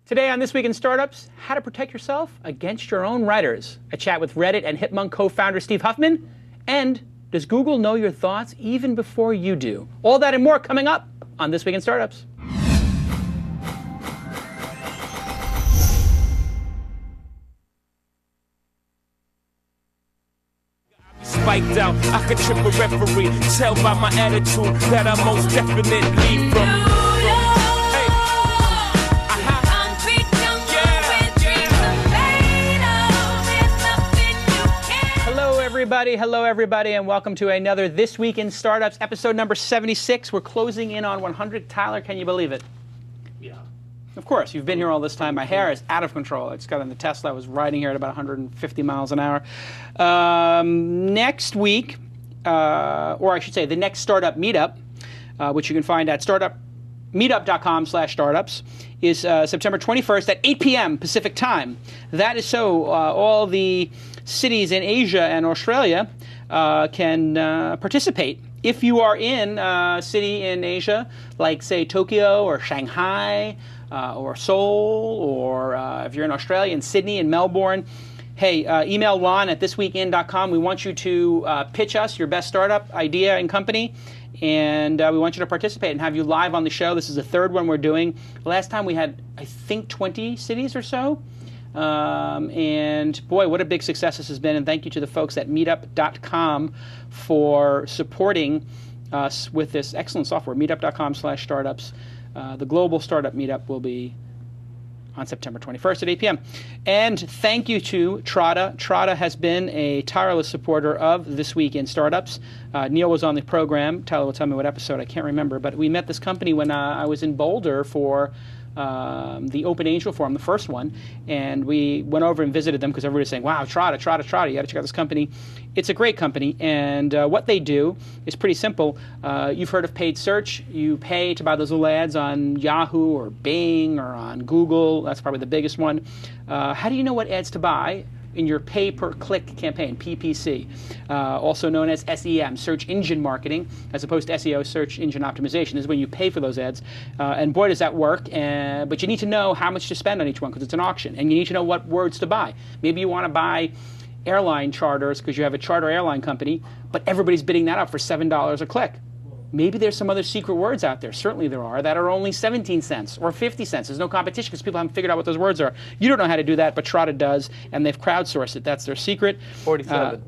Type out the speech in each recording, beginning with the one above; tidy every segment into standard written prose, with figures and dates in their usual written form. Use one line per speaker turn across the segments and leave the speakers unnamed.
Today on This Week in Startups, how to protect yourself against your own writers. A chat with Reddit and Hipmunk co-founder Steve Huffman. And does Google know your thoughts even before you do? All that and more coming up on This Week in Startups.
Spiked out, I could trip a referee. Tell by my attitude that I most definitely from.
Hello everybody, and welcome to another This Week in Startups, episode number 76. We're closing in on 100. Tyler, can you believe it?
Yeah.
Of course, you've been here all this time. My hair is out of control. I just got on the Tesla. I was riding here at about 150 miles an hour. Next week, or I should say the next startup meetup, which you can find at meetup.com/startups, is September 21st at 8 p.m. Pacific time. That is so all the cities in Asia and Australia can participate. If you are in a city in Asia, like say Tokyo or Shanghai or Seoul, or if you're in Australia, in Sydney and Melbourne, hey, email Lon at thisweekin.com. We want you to pitch us your best startup idea and company, and we want you to participate and have you live on the show. This is the third one we're doing. Last time we had, I think, 20 cities or so. And boy, what a big success this has been. And thank you to the folks at meetup.com for supporting us with this excellent software, meetup.com/startups. The global startup meetup will be on September 21st at 8 p.m. And thank you to Trada. Trada has been a tireless supporter of This Week in Startups. Neil was on the program. Tyler will tell me what episode. I can't remember. But we met this company when I was in Boulder for the Open Angel Forum, the first one, and we went over and visited them because everybody was saying, wow, Trada, you got to check out this company. It's a great company, and what they do is pretty simple. You've heard of paid search. You pay to buy those little ads on Yahoo or Bing or on Google. That's probably the biggest one. How do you know what ads to buy? In your pay-per-click campaign, PPC, also known as SEM, search engine marketing, as opposed to SEO, search engine optimization. This is when you pay for those ads. And boy, does that work. But you need to know how much to spend on each one because it's an auction. And you need to know what words to buy. Maybe you want to buy airline charters because you have a charter airline company, but everybody's bidding that up for $7 a click. Maybe there's some other secret words out there. Certainly there are that are only 17 cents or 50 cents. There's no competition because people haven't figured out what those words are. You don't know how to do that, but Trada does, and they've crowdsourced it. That's their secret.
47.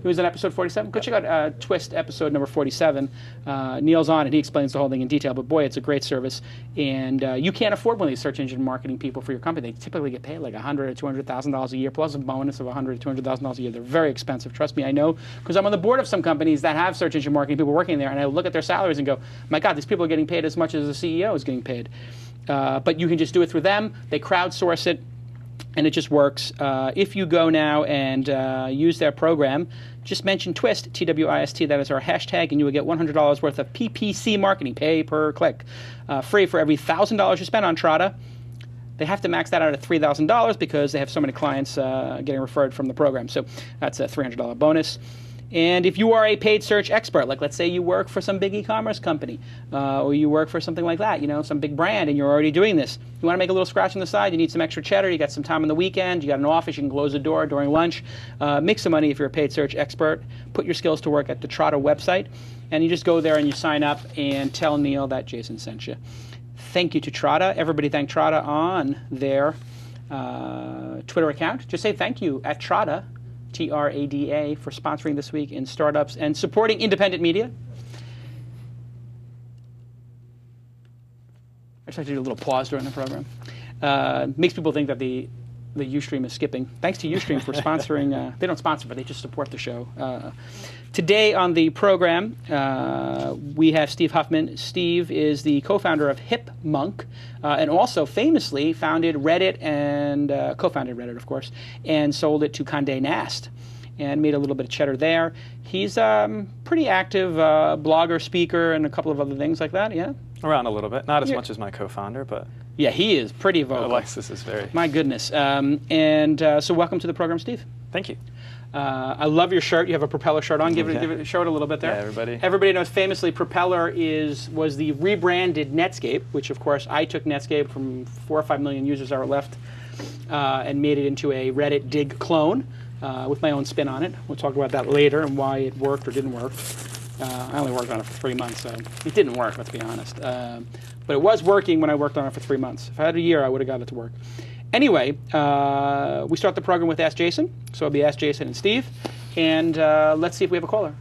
Who was in episode 47? Go check out Twist episode number 47. Neil's on it. He explains the whole thing in detail. But boy, it's a great service. And you can't afford one of these search engine marketing people for your company. They typically get paid like $100,000 or $200,000 a year, plus a bonus of $100,000 to $200,000 a year. They're very expensive. Trust me, I know, because I'm on the board of some companies that have search engine marketing people working there, and I look at their salaries and go, my God, these people are getting paid as much as the CEO is getting paid. But you can just do it through them. They crowdsource it, and it just works. If you go now and use their program, just mention TWIST, T-W-I-S-T, that is our hashtag, and you will get $100 worth of PPC marketing, pay per click, free for every $1,000 you spend on Trada. They have to max that out at $3,000 because they have so many clients getting referred from the program. So that's a $300 bonus. And if you are a paid search expert, like let's say you work for some big e-commerce company, or you work for something like that, you know, some big brand, and you're already doing this. You want to make a little scratch on the side, you need some extra cheddar, you got some time on the weekend, you got an office, you can close the door during lunch, make some money if you're a paid search expert, put your skills to work at the Trada website, and you just go there and you sign up and tell Neil that Jason sent you. Thank you to Trada. Everybody thank Trada on their Twitter account. Just say thank you at Trada, Trada, for sponsoring This Week in Startups and supporting independent media. I just like to do a little pause during the program. Makes people think that the Ustream is skipping. Thanks to Ustream for sponsoring. They don't sponsor, but they just support the show. Today on the program, we have Steve Huffman. Steve is the co-founder of Hipmunk, and also famously founded Reddit and co-founded Reddit, of course, and sold it to Condé Nast and made a little bit of cheddar there. He's pretty active blogger, speaker, and a couple of other things like that, yeah?
Around a little bit. Not as much as my co-founder, but...
Yeah, he is pretty vocal.
Alexis is very...
My goodness. So welcome to the program, Steve.
Thank you.
I love your shirt. You have a Propeller shirt on. Give it, show it a little bit there.
Yeah, everybody.
Everybody knows famously Propeller was the rebranded Netscape, which of course I took Netscape from 4 or 5 million users that were left and made it into a Reddit dig clone with my own spin on it. We'll talk about that later and why it worked or didn't work. I only worked on it for 3 months, so it didn't work, let's be honest. But it was working when I worked on it for 3 months. If I had a year, I would have got it to work. Anyway, we start the program with Ask Jason. So it'll be Ask Jason and Steve. And let's see if we have a caller.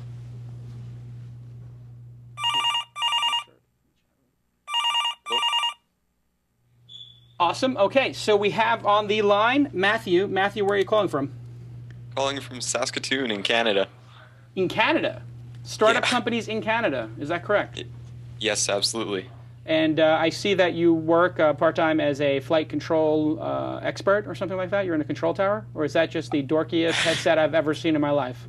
Awesome. Okay, so we have on the line Matthew. Matthew, where are you calling from?
Calling from Saskatoon in Canada.
In Canada? Startup companies in Canada. Is that correct?
Yes, absolutely.
And I see that you work part-time as a flight control expert or something like that. You're in a control tower? Or is that just the dorkiest headset I've ever seen in my life?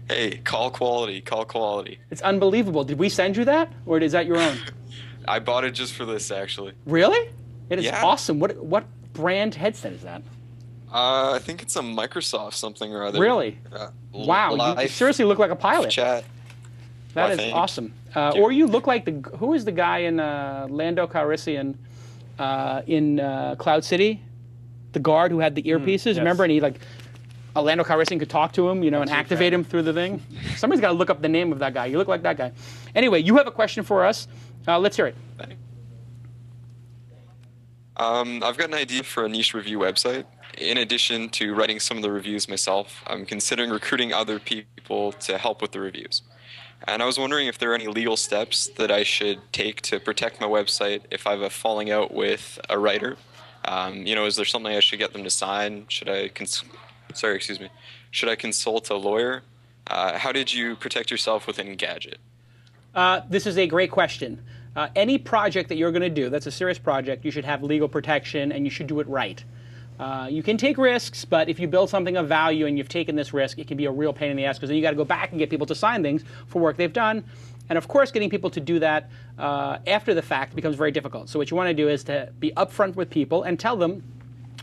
Hey, call quality, call quality.
It's unbelievable. Did we send you that? Or is that your own?
I bought it just for this, actually.
Really? It is
Yeah.
awesome. What brand headset is that?
I think it's a Microsoft something or other.
Really? Wow. You
Life
seriously look like a pilot.
chat.
That
Why,
is
thank
awesome.
you.
Or you look like who is the guy in Lando Calrissian in Cloud City? The guard who had the earpieces.
yes.
Remember? And he Lando Calrissian could talk to him, and activate him through the thing. Somebody's got to look up the name of that guy. You look like that guy. Anyway, you have a question for us. Let's hear it.
I've got an idea for a niche review website. In addition to writing some of the reviews myself, I'm considering recruiting other people to help with the reviews. And I was wondering if there are any legal steps that I should take to protect my website if I have a falling out with a writer. Is there something I should get them to sign? Should I consult a lawyer? How did you protect yourself with Engadget?
This is a great question. Any project that you're going to do, that's a serious project, you should have legal protection and you should do it right. You can take risks, but if you build something of value and you've taken this risk, it can be a real pain in the ass because then you got to go back and get people to sign things for work they've done. And of course, getting people to do that after the fact becomes very difficult. So what you want to do is to be upfront with people and tell them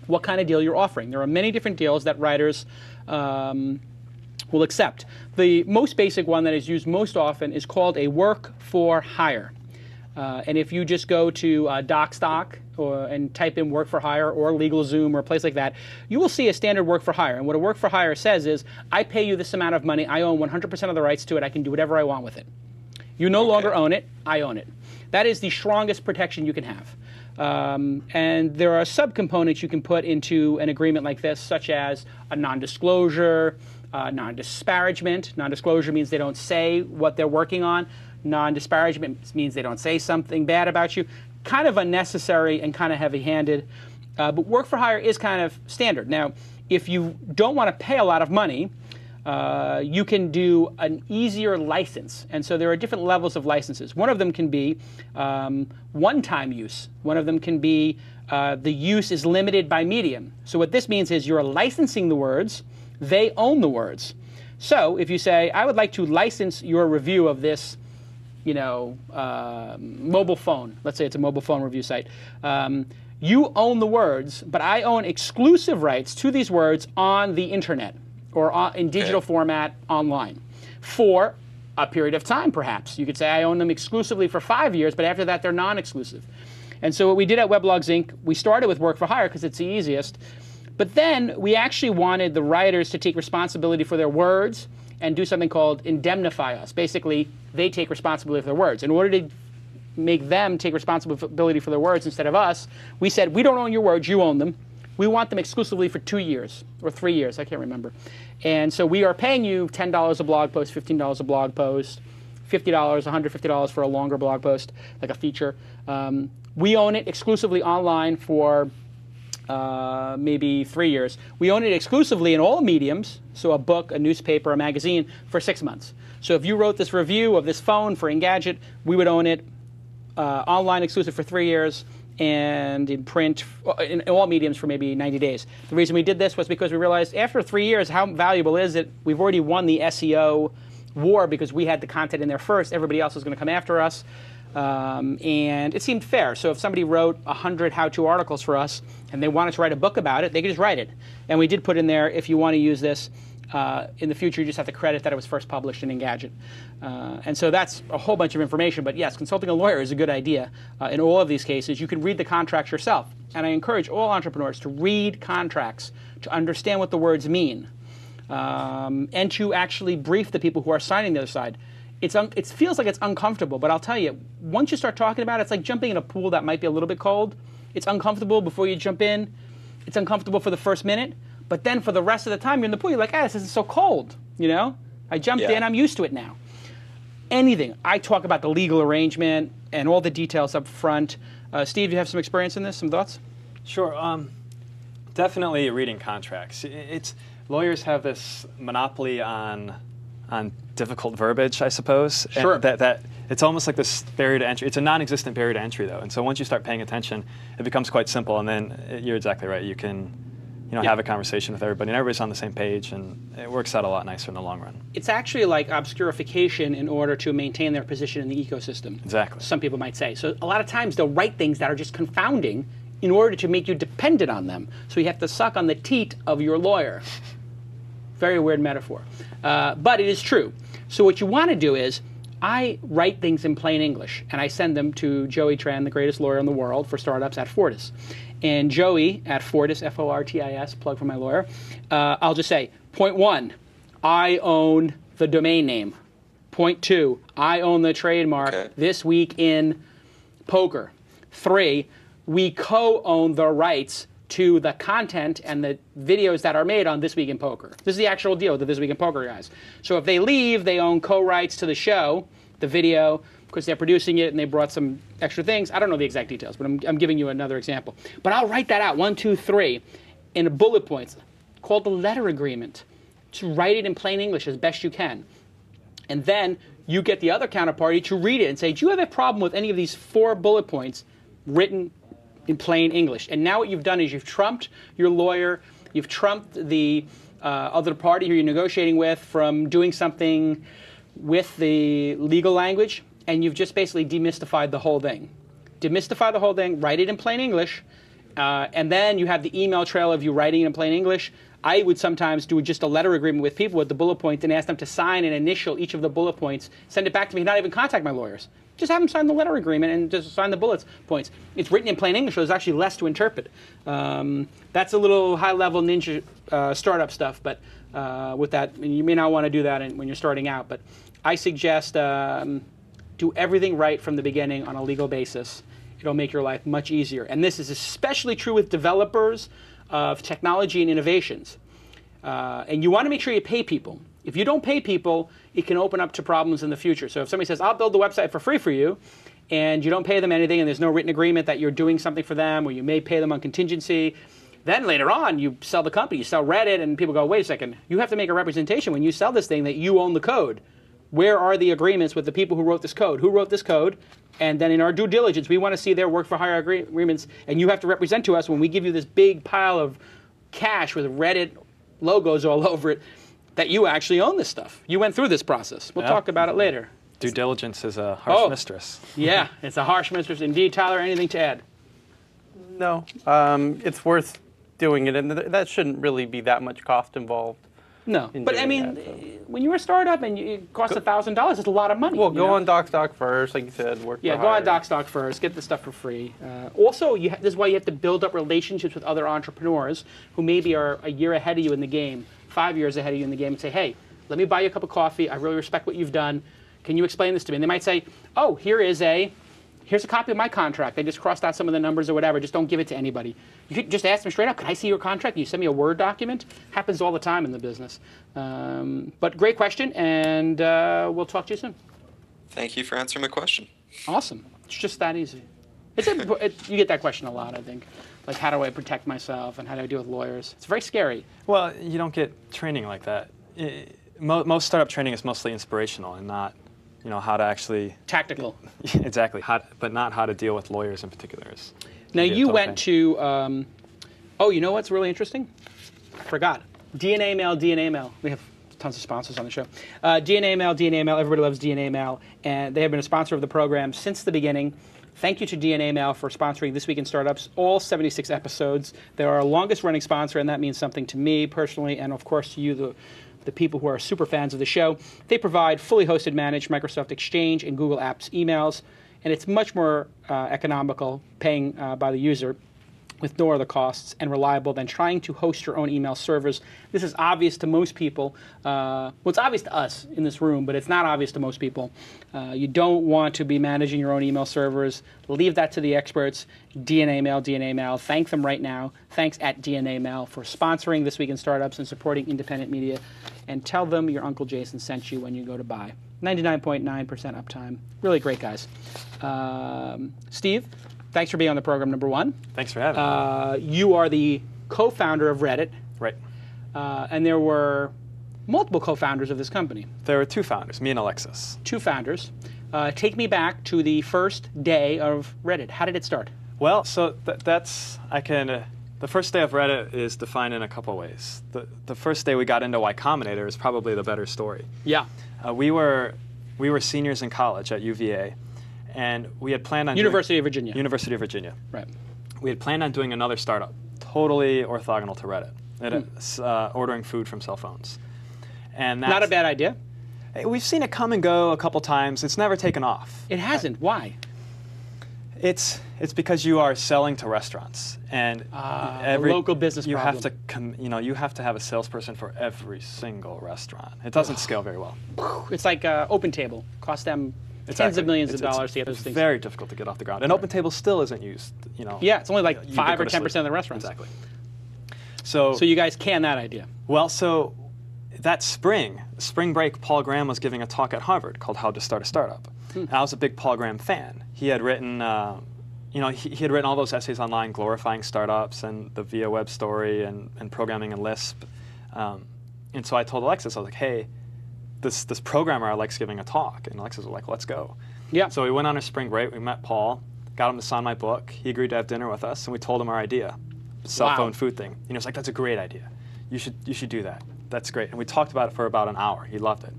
what kind of deal you're offering. There are many different deals that writers will accept. The most basic one that is used most often is called a work for hire. And if you just go to DocStock and type in work for hire or LegalZoom or a place like that, you will see a standard work for hire. And what a work for hire says is, I pay you this amount of money, I own 100% of the rights to it, I can do whatever I want with it. You no longer own it, I own it. That is the strongest protection you can have. And there are subcomponents you can put into an agreement like this, such as a non-disclosure, non-disparagement. Non-disclosure means they don't say what they're working on. Non-disparagement means they don't say something bad about you. Kind of unnecessary and kind of heavy-handed. But work for hire is kind of standard. Now, if you don't want to pay a lot of money, you can do an easier license. And so there are different levels of licenses. One of them can be one-time use. One of them can be the use is limited by medium. So what this means is you're licensing the words. They own the words. So if you say, I would like to license your review of this mobile phone. Let's say it's a mobile phone review site. You own the words, but I own exclusive rights to these words on the internet or in digital format online for a period of time, perhaps. You could say I own them exclusively for 5 years, but after that they're non-exclusive. And so what we did at Weblogs Inc., we started with work for hire because it's the easiest. But then we actually wanted the writers to take responsibility for their words and do something called indemnify us. Basically, they take responsibility for their words. In order to make them take responsibility for their words instead of us, we said, we don't own your words, you own them. We want them exclusively for 2 years or 3 years, I can't remember. And so we are paying you $10 a blog post, $15 a blog post, $50, $150 for a longer blog post, like a feature. We own it exclusively online for maybe 3 years. We own it exclusively in all mediums, so a book, a newspaper, a magazine, for 6 months. So if you wrote this review of this phone for Engadget, we would own it online exclusive for 3 years and in print, in all mediums for maybe 90 days. The reason we did this was because we realized after 3 years, how valuable is it? We've already won the SEO war because we had the content in there first. Everybody else was going to come after us. And it seemed fair. So if somebody wrote 100 how-to articles for us and they wanted to write a book about it, they could just write it. And we did put in there, if you want to use this, In the future, you just have to credit that it was first published in Engadget. And so that's a whole bunch of information. But yes, consulting a lawyer is a good idea. In all of these cases, you can read the contracts yourself. And I encourage all entrepreneurs to read contracts, to understand what the words mean, and to actually brief the people who are signing the other side. It feels like it's uncomfortable, but I'll tell you, once you start talking about it, it's like jumping in a pool that might be a little bit cold. It's uncomfortable before you jump in. It's uncomfortable for the first minute. But then for the rest of the time you're in the pool, you're like, this isn't so cold, you know? I jumped in, I'm used to it now. Anything. I talk about the legal arrangement and all the details up front. Steve, do you have some experience in this, some thoughts?
Sure. Definitely reading contracts. Lawyers have this monopoly on difficult verbiage, I suppose.
Sure.
And that it's almost like this barrier to entry. It's a non-existent barrier to entry, though. And so once you start paying attention, it becomes quite simple. And then you're exactly right. You can have a conversation with everybody, and everybody's on the same page, and it works out a lot nicer in the long run.
It's actually like obscurification in order to maintain their position in the ecosystem.
Exactly.
Some people might say. So a lot of times they'll write things that are just confounding in order to make you dependent on them. So you have to suck on the teat of your lawyer. Very weird metaphor. But it is true. So what you want to do is, I write things in plain English, and I send them to Joey Tran, the greatest lawyer in the world for startups at Fortis. And Joey at Fortis, Fortis, plug for my lawyer, I'll just say, point 1, I own the domain name. Point 2, I own the trademark This Week in Poker. 3, we co-own the rights to the content and the videos that are made on This Week in Poker. This is the actual deal with the This Week in Poker guys. So if they leave, they own co-rights to the show, the video, because they're producing it and they brought some extra things. I don't know the exact details, but I'm giving you another example. But I'll write that out, 1, 2, 3, in bullet points, called the letter agreement. Just write it in plain English as best you can. And then you get the other counterparty to read it and say, do you have a problem with any of these 4 bullet points written in plain English? And now what you've done is you've trumped your lawyer, you've trumped the other party who you're negotiating with from doing something with the legal language, and you've just basically demystified the whole thing. Demystify the whole thing, write it in plain English, and then you have the email trail of you writing it in plain English. I would sometimes do just a letter agreement with people with the bullet points and ask them to sign and initial each of the bullet points, send it back to me, not even contact my lawyers. Just have them sign the letter agreement and just sign the bullet points. It's written in plain English, so there's actually less to interpret. That's a little high-level ninja startup stuff, but with that, you may not want to do that when you're starting out. But I suggest do everything right from the beginning on a legal basis. It'll make your life much easier. And this is especially true with developers of technology and innovations. And you want to make sure you pay people. If you don't pay people, it can open up to problems in the future. So if somebody says, I'll build the website for free for you, and you don't pay them anything, and there's no written agreement that you're doing something for them, or you may pay them on contingency, then later on, you sell the company, you sell Reddit, and people go, wait a second, you have to make a representation when you sell this thing that you own the code. Where are the agreements with the people who wrote this code? Who wrote this code? And then in our due diligence, we want to see their work for hire agreements, and you have to represent to us when we give you this big pile of cash with Reddit logos all over it, that you actually own this stuff. You went through this process. We'll talk about it later.
Due diligence is a harsh mistress.
Yeah, it's a harsh mistress indeed. Tyler, anything to add?
No. It's worth doing it, and that shouldn't really be that much cost involved.
No, but I mean, when you're a startup and it costs $1,000, it's a lot of money.
Well, go on DocStock first, like you said. Work.
Yeah, go on DocStock first. Get the stuff for free. Also, this is why you have to build up relationships with other entrepreneurs who maybe are a year ahead of you in the game, 5 years ahead of you in the game, and say, hey, let me buy you a cup of coffee. I really respect what you've done. Can you explain this to me? And they might say, oh, here's a copy of my contract. I just crossed out some of the numbers or whatever. Just don't give it to anybody. You could just ask them straight up, can I see your contract? You send me a Word document. Happens all the time in the business. But great question, and we'll talk to you soon.
Thank you for answering my question.
Awesome. It's just that easy. You get that question a lot, I think. Like, how do I protect myself and how do I deal with lawyers? It's very scary.
Well, you don't get training like that. Most startup training is mostly inspirational and not, how to actually...
Tactical.
Exactly, but not how to deal with lawyers in particular.
Now, you went to... you know what's really interesting? I forgot. DNA Mail. We have tons of sponsors on the show. DNA Mail. Everybody loves DNA Mail. And they have been a sponsor of the program since the beginning. Thank you to DNA Mail for sponsoring This Week in Startups, all 76 episodes. They're our longest running sponsor, and that means something to me personally, and of course to you, the people who are super fans of the show. They provide fully hosted, managed Microsoft Exchange and Google Apps emails, and it's much more economical paying by the user with no other costs and reliable than trying to host your own email servers. This is obvious to most people. Well, it's obvious to us in this room, but it's not obvious to most people. You don't want to be managing your own email servers. Leave that to the experts. DNA Mail. Thank them right now. Thanks at DNA Mail for sponsoring This Week in Startups and supporting independent media. And tell them your Uncle Jason sent you when you go to buy. 99.9% uptime. Really great guys. Steve, thanks for being on the program, number one.
Thanks for having me.
You are the co-founder of Reddit.
Right.
And there were multiple co-founders of this company.
There were 2 founders, me and Alexis.
2 founders. Take me back to the first day of Reddit. How did it start?
Well, so the first day of Reddit is defined in a couple ways. The first day we got into Y Combinator is probably the better story.
Yeah.
We were seniors in college at UVA, and we had planned on
University of Virginia.
University of Virginia.
Right.
We had planned on doing another startup, totally orthogonal to Reddit. Ordering food from cell phones. And that's
not a bad idea.
We've seen it come and go a couple times. It's never taken off.
It hasn't. Why?
It's because you are selling to restaurants, and every
local business
you
problem.
you have to have a salesperson for every single restaurant. It doesn't scale very well.
It's like Open Table. Cost them tens of millions of dollars to get those things.
It's very difficult to get off the ground. And Open Table still isn't used.
Yeah, it's only like 5 or 10% of the restaurants.
Exactly. So
you guys can that idea.
Well, so that spring break, Paul Graham was giving a talk at Harvard called How to Start a Startup. And I was a big Paul Graham fan. He had written, he had written all those essays online glorifying startups and the VIA web story and programming in Lisp. And so I told Alexis, I was like, hey, this programmer I like's giving a talk. And Alexis was like, let's go.
Yeah.
So we went on our spring break. We met Paul, got him to sign my book. He agreed to have dinner with us, and we told him our idea, cell phone food thing. And he was like, that's a great idea. You should do that. That's great. And we talked about it for about an hour. He loved it.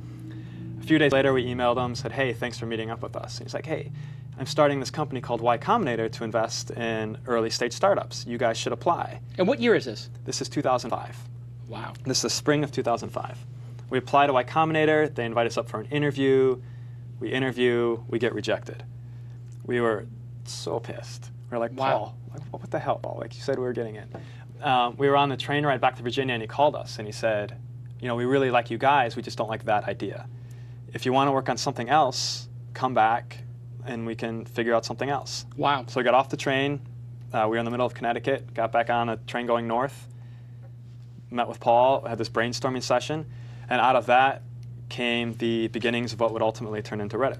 A few days later, we emailed him, said, hey, thanks for meeting up with us. And he's like, hey, I'm starting this company called Y Combinator to invest in early stage startups. You guys should apply.
And what year is this?
This is 2005.
Wow.
This is the spring of 2005. We apply to Y Combinator. They invite us up for an interview. We interview. We get rejected. We were so pissed. We were like, Paul, what the hell, Paul? Like you said we were getting in. We were on the train ride back to Virginia, and he called us, and he said, we really like you guys. We just don't like that idea. If you want to work on something else, come back, and we can figure out something else.
Wow.
So we got off the train. We were in the middle of Connecticut, got back on a train going north, met with Paul, had this brainstorming session, and out of that came the beginnings of what would ultimately turn into Reddit.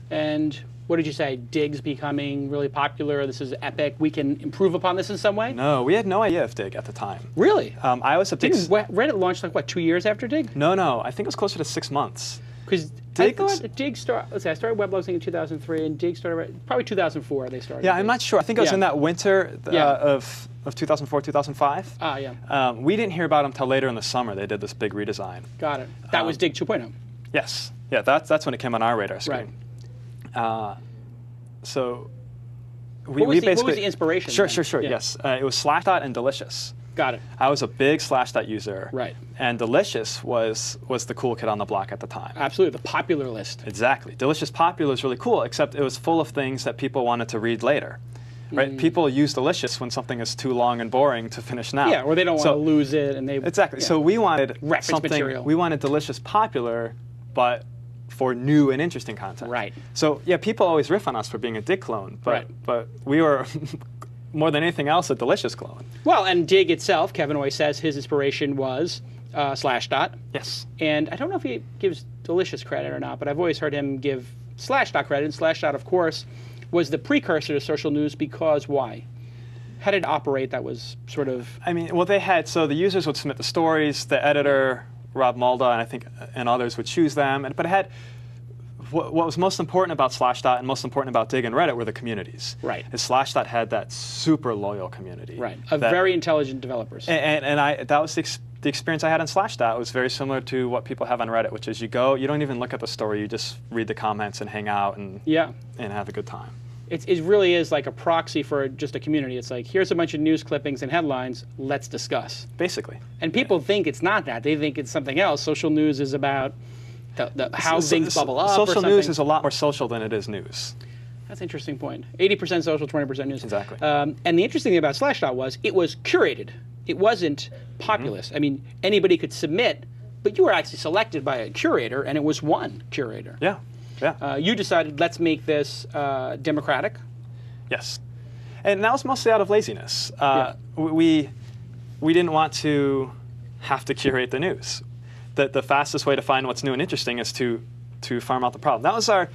And what did you say? Dig's becoming really popular. This is epic. We can improve upon this in some way?
No, we had no idea of Dig at the time.
Really?
I was a big...
Reddit launched like, what, 2 years after Dig?
No. I think it was closer to 6 months.
Because I thought Dig started... Let's see, I started weblogging in 2003, and Dig started... Probably 2004 they started.
Yeah, I'm not sure. I think it was in that winter of 2004, 2005.
Ah, yeah.
We didn't hear about them until later in the summer. They did this big redesign.
Got it. That was Dig 2.0.
Yes. Yeah, that's when it came on our radar screen.
Right.
So
what was the inspiration?
Sure.
Yeah.
Yes. It was Slashdot and Delicious.
Got it.
I was a big Slashdot user.
Right.
And Delicious was the cool kid on the block at the time.
Absolutely. The popular list.
Exactly. Delicious Popular is really cool, except it was full of things that people wanted to read later. Right? People use Delicious when something is too long and boring to finish now.
Yeah, or they don't want to lose it, and they...
Exactly. Yeah. So we wanted
reference material.
We wanted Delicious Popular, but for new and interesting content.
Right.
So yeah, people always riff on us for being a Dig clone, but we were more than anything else a Delicious clone.
Well, and Dig itself, Kevin always says his inspiration was Slashdot.
Yes.
And I don't know if he gives Delicious credit or not, but I've always heard him give Slashdot credit. And Slashdot, of course, was the precursor to social news because why? How did it operate? That was sort of...
I mean, well, they had... So the users would submit the stories, the editor... Rob Mulda and I think and others would choose them, but it had what was most important about Slashdot and most important about Dig and Reddit were the communities.
Right.
Is Slashdot had that super loyal community.
Right. Of very intelligent developers.
And that was the experience I had on Slashdot. It was very similar to what people have on Reddit, which is you don't even look at the story, you just read the comments and hang out and have a good time.
It really is like a proxy for just a community. It's like, here's a bunch of news clippings and headlines, let's discuss.
Basically.
And people think it's not that. They think it's something else. Social news is about how things bubble up.
Social news is a lot more social than it is news.
That's an interesting point. 80% social, 20% news.
Exactly.
And the interesting thing about Slashdot was it was curated. It wasn't populist. I mean, anybody could submit, but you were actually selected by a curator, and it was one curator.
Yeah. Yeah.
You decided, let's make this democratic.
Yes. And that was mostly out of laziness. We didn't want to have to curate the news. The fastest way to find what's new and interesting is to farm out the problem. That was our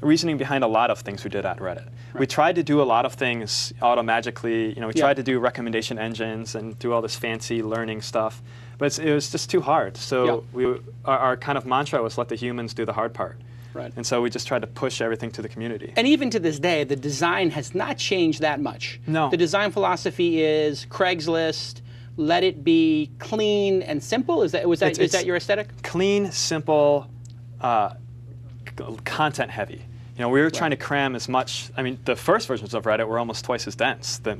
reasoning behind a lot of things we did at Reddit. Right. We tried to do a lot of things automagically. We tried to do recommendation engines and do all this fancy learning stuff, but it was just too hard. So our kind of mantra was let the humans do the hard part.
Right.
And so we just tried to push everything to the community.
And even to this day, the design has not changed that much.
No.
The design philosophy is Craigslist, let it be clean and simple. Is that your aesthetic?
Clean, simple, content heavy. We were trying to cram as much. I mean, the first versions of Reddit were almost twice as dense than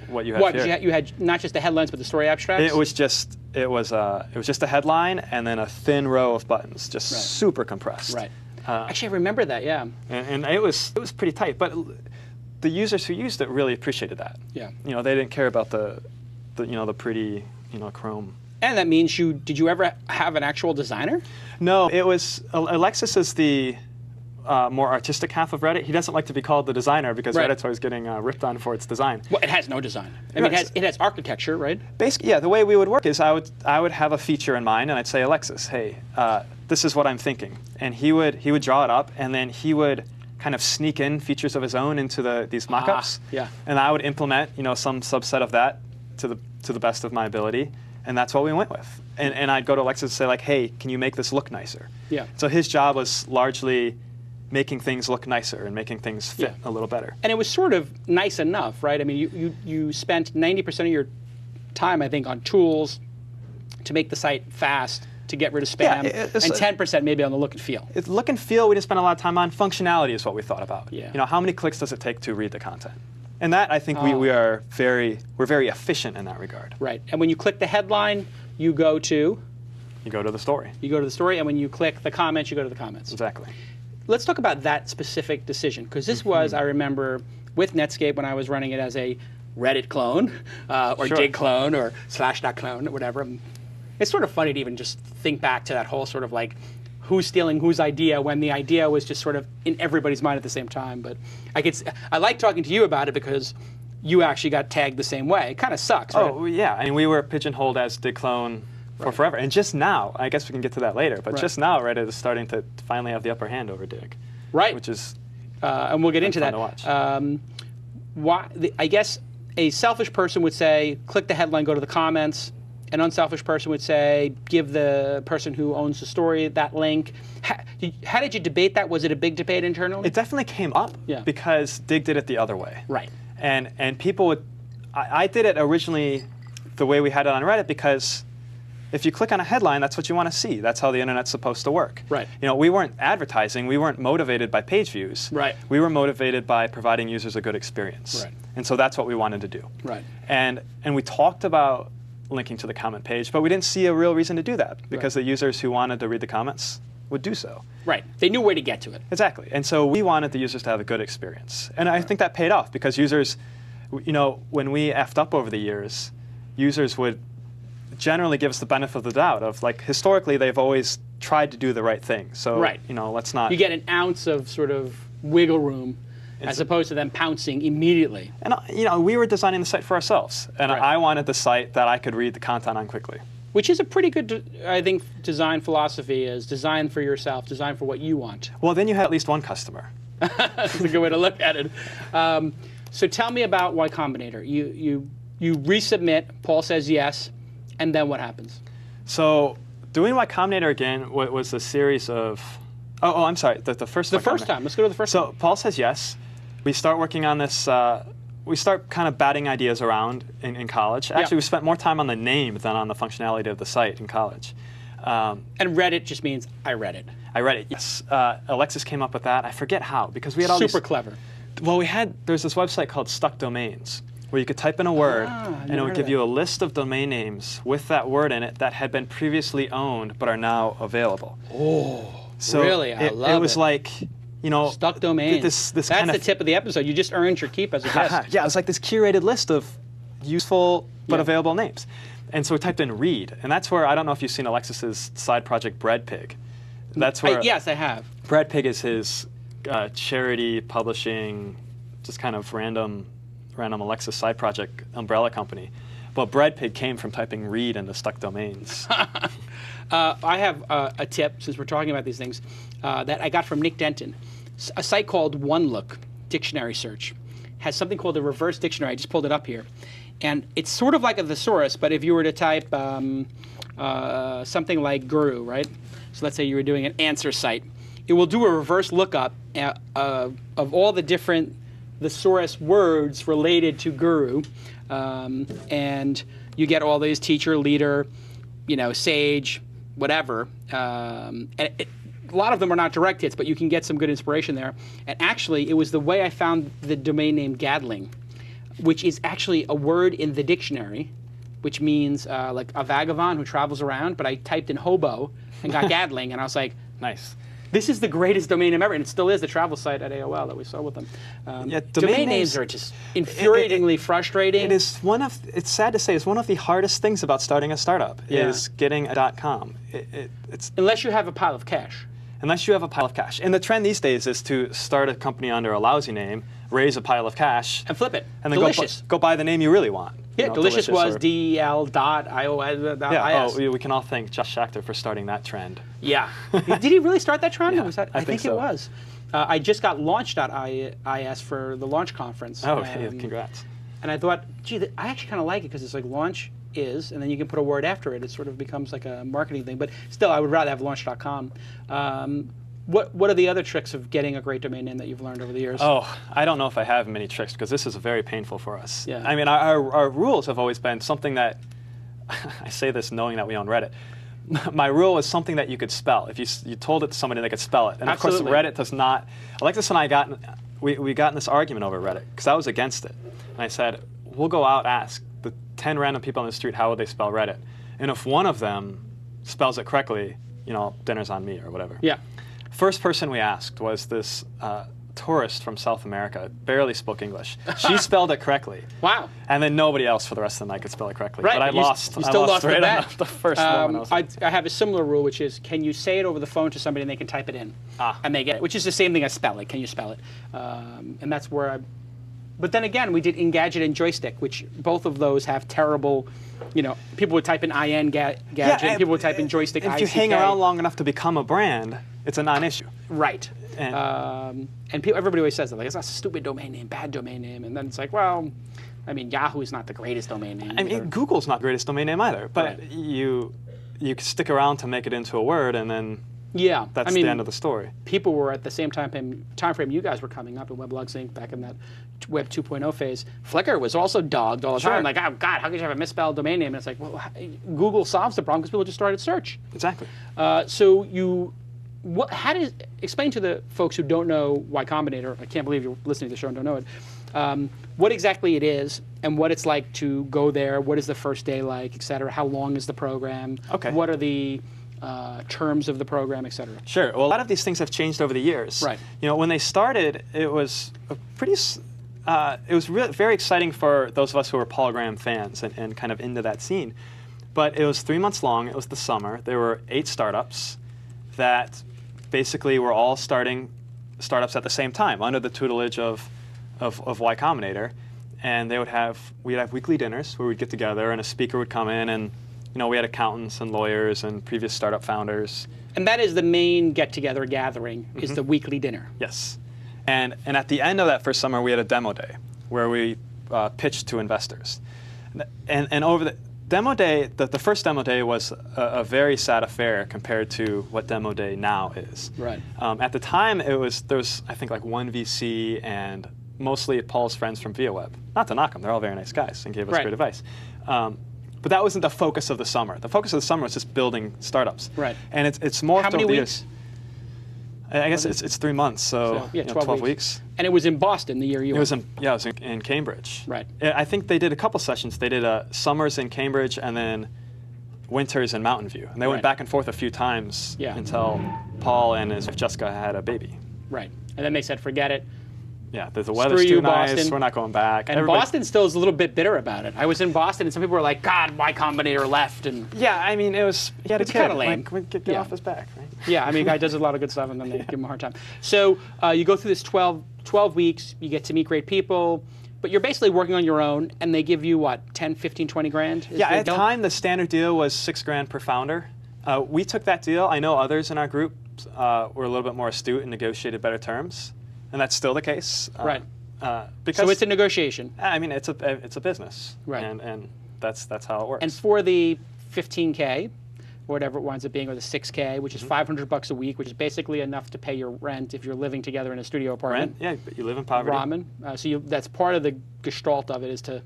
what you have here.
You had not just the headlines, but the story abstracts?
It was just a headline and then a thin row of buttons, just super compressed.
Right. Actually, I remember that. Yeah.
And it was pretty tight, but the users who used it really appreciated that.
Yeah.
They didn't care about the pretty Chrome.
And that means did you ever have an actual designer?
No, it was Alexis is the more artistic half of Reddit. He doesn't like to be called the designer because Reddit's always getting ripped on for its design.
Well, it has no design. I mean, it has architecture, right?
Basically, yeah. The way we would work is I would have a feature in mind, and I'd say, Alexis, hey, this is what I'm thinking, and he would draw it up, and then he would kind of sneak in features of his own into these mockups.
Yeah.
And I would implement some subset of that to the best of my ability. And that's what we went with. And I'd go to Alexis and say, like, hey, can you make this look nicer?
Yeah. So
his job was largely making things look nicer and making things fit a little better.
And it was sort of nice enough, right? I mean, you spent 90% of your time, I think, on tools to make the site fast, to get rid of spam, and 10% maybe on the look and feel.
Look and feel, we didn't spend a lot of time on. Functionality is what we thought about.
Yeah.
How many clicks does it take to read the content? And that, I think, we're very efficient in that regard.
Right. And when you click the headline, you go to?
You go to the story.
You go to the story, and when you click the comments, you go to the comments.
Exactly.
Let's talk about that specific decision, because this was, I remember, with Netscape when I was running it as a Reddit clone, or Dig clone, or Slashdot clone, or whatever. It's sort of funny to even just think back to that whole sort of like, who's stealing whose idea when the idea was just sort of in everybody's mind at the same time. But I like talking to you about it because you actually got tagged the same way. It kind of sucks, right?
Oh, yeah. I mean, we were pigeonholed as Dig clone for forever. And just now, I guess we can get to that later, but just now Reddit is starting to finally have the upper hand over Dig.
Right.
Which is
and we'll get into that.
To watch.
I guess a selfish person would say, click the headline, go to the comments. An unselfish person would say, give the person who owns the story that link. How did you debate that? Was it a big debate internally?
It definitely came up because Dig did it the other way.
Right.
And people would, I did it originally the way we had it on Reddit because if you click on a headline, that's what you want to see. That's how the internet's supposed to work.
Right.
We weren't advertising. We weren't motivated by page views.
Right.
We were motivated by providing users a good experience.
Right.
And so that's what we wanted to do.
Right.
And we talked about linking to the comment page, but we didn't see a real reason to do that because the users who wanted to read the comments would do so.
Right. They knew where to get to it.
Exactly. And so we wanted the users to have a good experience. And I think that paid off because users, when we effed up over the years, users would generally give us the benefit of the doubt of, like, historically they've always tried to do the right thing. So, let's not.
You get an ounce of sort of wiggle room as opposed to them pouncing immediately.
And we were designing the site for ourselves, and I wanted the site that I could read the content on quickly.
Which is a pretty good, I think, design philosophy is design for yourself, design for what you want.
Well, then you had at least one customer.
That's a good way to look at it. So tell me about Y Combinator. You resubmit, Paul says yes, and then what happens?
So doing Y Combinator again was a series of, I'm sorry, the first time.
The first time. Let's go to the first time.
So Paul says yes. We start working on this. We start kind of batting ideas around in college. Actually, we spent more time on the name than on the functionality of the site in college.
And Reddit just means I read it.
I read it, yes. Alexis came up with that. I forget how, because we had all
Super clever.
Well, there's this website called Stuck Domains, where you could type in a word, and it would give you a list of domain names with that word in it that had been previously owned but are now available.
Oh,
so
really? I love it.
It was like,
Stuck Domains.
That's
kind the tip of the episode. You just earned your keep as a guest.
Yeah, it was like this curated list of useful but available names. And so we typed in read, and that's where, I don't know if you've seen Alexis's side project Breadpig. That's where
yes, I have.
Breadpig is his charity publishing, just kind of random Alexis side project umbrella company. But Breadpig came from typing read into Stuck Domains.
I have a tip, since we're talking about these things, that I got from Nick Denton. A site called OneLook Dictionary Search has something called a reverse dictionary. I just pulled it up here. And it's sort of like a thesaurus, but if you were to type something like guru, right? So let's say you were doing an answer site. It will do a reverse lookup of all the different thesaurus words related to guru. And you get all these teacher, leader, sage, whatever. And a lot of them are not direct hits, but you can get some good inspiration there. And actually, it was the way I found the domain name Gadling, which is actually a word in the dictionary, which means like a vagabond who travels around. But I typed in hobo and got Gadling, and I was like,
nice.
This is the greatest domain name ever, and it still is the travel site at AOL that we saw with them. Domain names are just infuriatingly frustrating.
It's sad to say, it's one of the hardest things about starting a startup, is getting a .com. It's
unless you have a pile of cash.
Unless you have a pile of cash. And the trend these days is to start a company under a lousy name, raise a pile of cash,
and flip it.
And then go buy the name you really want.
Yeah, Delicious was del.ios.
Yeah, we can all thank Josh Schachter for starting that trend.
Yeah. Did he really start that trend?
Yeah,
I think
so.
It was. I just got launch.is for the launch conference.
Oh, hey, congrats.
And I thought, gee, I actually kind of like it because it's like launch is, and then you can put a word after it. It sort of becomes like a marketing thing. But still, I would rather have launch.com. What are the other tricks of getting a great domain name that you've learned over the years?
Oh, I don't know if I have many tricks, because this is very painful for us.
Yeah.
I mean, our rules have always been something that, I say this knowing that we own Reddit, my rule was something that you could spell. If you told it to somebody, they could spell it. And
Absolutely.
Of course, Reddit does not. Alexis and I we got in this argument over Reddit, because I was against it. And I said, we'll go out, ask the 10 random people on the street how would they spell Reddit. And if one of them spells it correctly, dinner's on me or whatever.
Yeah.
First person we asked was this tourist from South America, barely spoke English. She spelled it correctly.
Wow.
And then nobody else for the rest of the night could spell it correctly.
Right.
But I lost.
You still lost
right
the bet.
on the first one.
I have a similar rule, which is, can you say it over the phone to somebody and they can type it in? And they get it, which is the same thing as spell it. Can you spell it? And that's where But then again, we did Engadget and Joystick, which both of those have terrible, people would type in IN gadget, and people would type in Joystick
If
ICK.
you hang around long enough to become a brand, it's a non-issue.
Right. And everybody always says that, like, it's a stupid domain name, bad domain name. And then it's like, well, I mean, Yahoo is not the greatest domain name.
I mean, Google's not the greatest domain name either. But
right.
you can stick around to make it into a word, and then that's the end of the story.
People were at the same time frame you guys were coming up in Weblogs Inc. back in that Web 2.0 phase. Flickr was also dogged all the time. Like, oh, God, how could you have a misspelled domain name? And it's like, well, Google solves the problem because people just started search.
Exactly.
Explain to the folks who don't know Y Combinator, I can't believe you're listening to the show and don't know it, what exactly it is and what it's like to go there, what is the first day like, et cetera, how long is the program, what are the terms of the program, et cetera.
Sure. Well, a lot of these things have changed over the years.
Right.
When they started, it was very exciting for those of us who were Paul Graham fans and kind of into that scene. But it was 3 months long. It was the summer. There were 8 startups that basically were all starting startups at the same time under the tutelage of Y Combinator. And we'd have weekly dinners where we'd get together and a speaker would come in, and we had accountants and lawyers and previous startup founders.
And that is the main get-together gathering, is the weekly dinner.
Yes. And at the end of that first summer, we had a demo day where we pitched to investors. And over the demo day, the first demo day was a very sad affair compared to what demo day now is.
Right.
At the time, there was, I think, like one VC and mostly Paul's friends from ViaWeb. Not to knock them, they're all very nice guys and gave us great advice. But that wasn't the focus of the summer. The focus of the summer was just building startups.
Right.
And it's morphed
How many
over the
weeks?
years. I guess it's 3 months, so,
yeah,
12 weeks.
And it was in Boston the year you went.
It was in Cambridge.
Right.
I think they did a couple sessions. They did summers in Cambridge and then winters in Mountain View. And they went back and forth a few times until Paul and his wife Jessica had a baby.
Right. And then they said, forget it.
Yeah, the weather's too nice,
Boston.
we're not going back.
And Boston still is a little bit bitter about it. I was in Boston, and some people were like, God, my Combinator left. And
yeah, I mean, it's kind
of lame.
Like, get off his back, right?
Yeah, I mean, guy does a lot of good stuff, and then they give him a hard time. So you go through this 12 weeks, you get to meet great people, but you're basically working on your own, and they give you, what, 10, 15, 20 grand?
Yeah, at the time, the standard deal was $6 grand per founder. We took that deal. I know others in our group were a little bit more astute and negotiated better terms, and that's still the case.
Right.
Because,
so it's a negotiation.
I mean, it's a business,
right?
And that's how it works.
And for the 15K, or whatever it winds up being, or the 6K, which is $500 a week, which is basically enough to pay your rent if you're living together in a studio apartment.
Rent? Yeah, but you live in poverty.
Ramen. So that's part of the gestalt of it is to.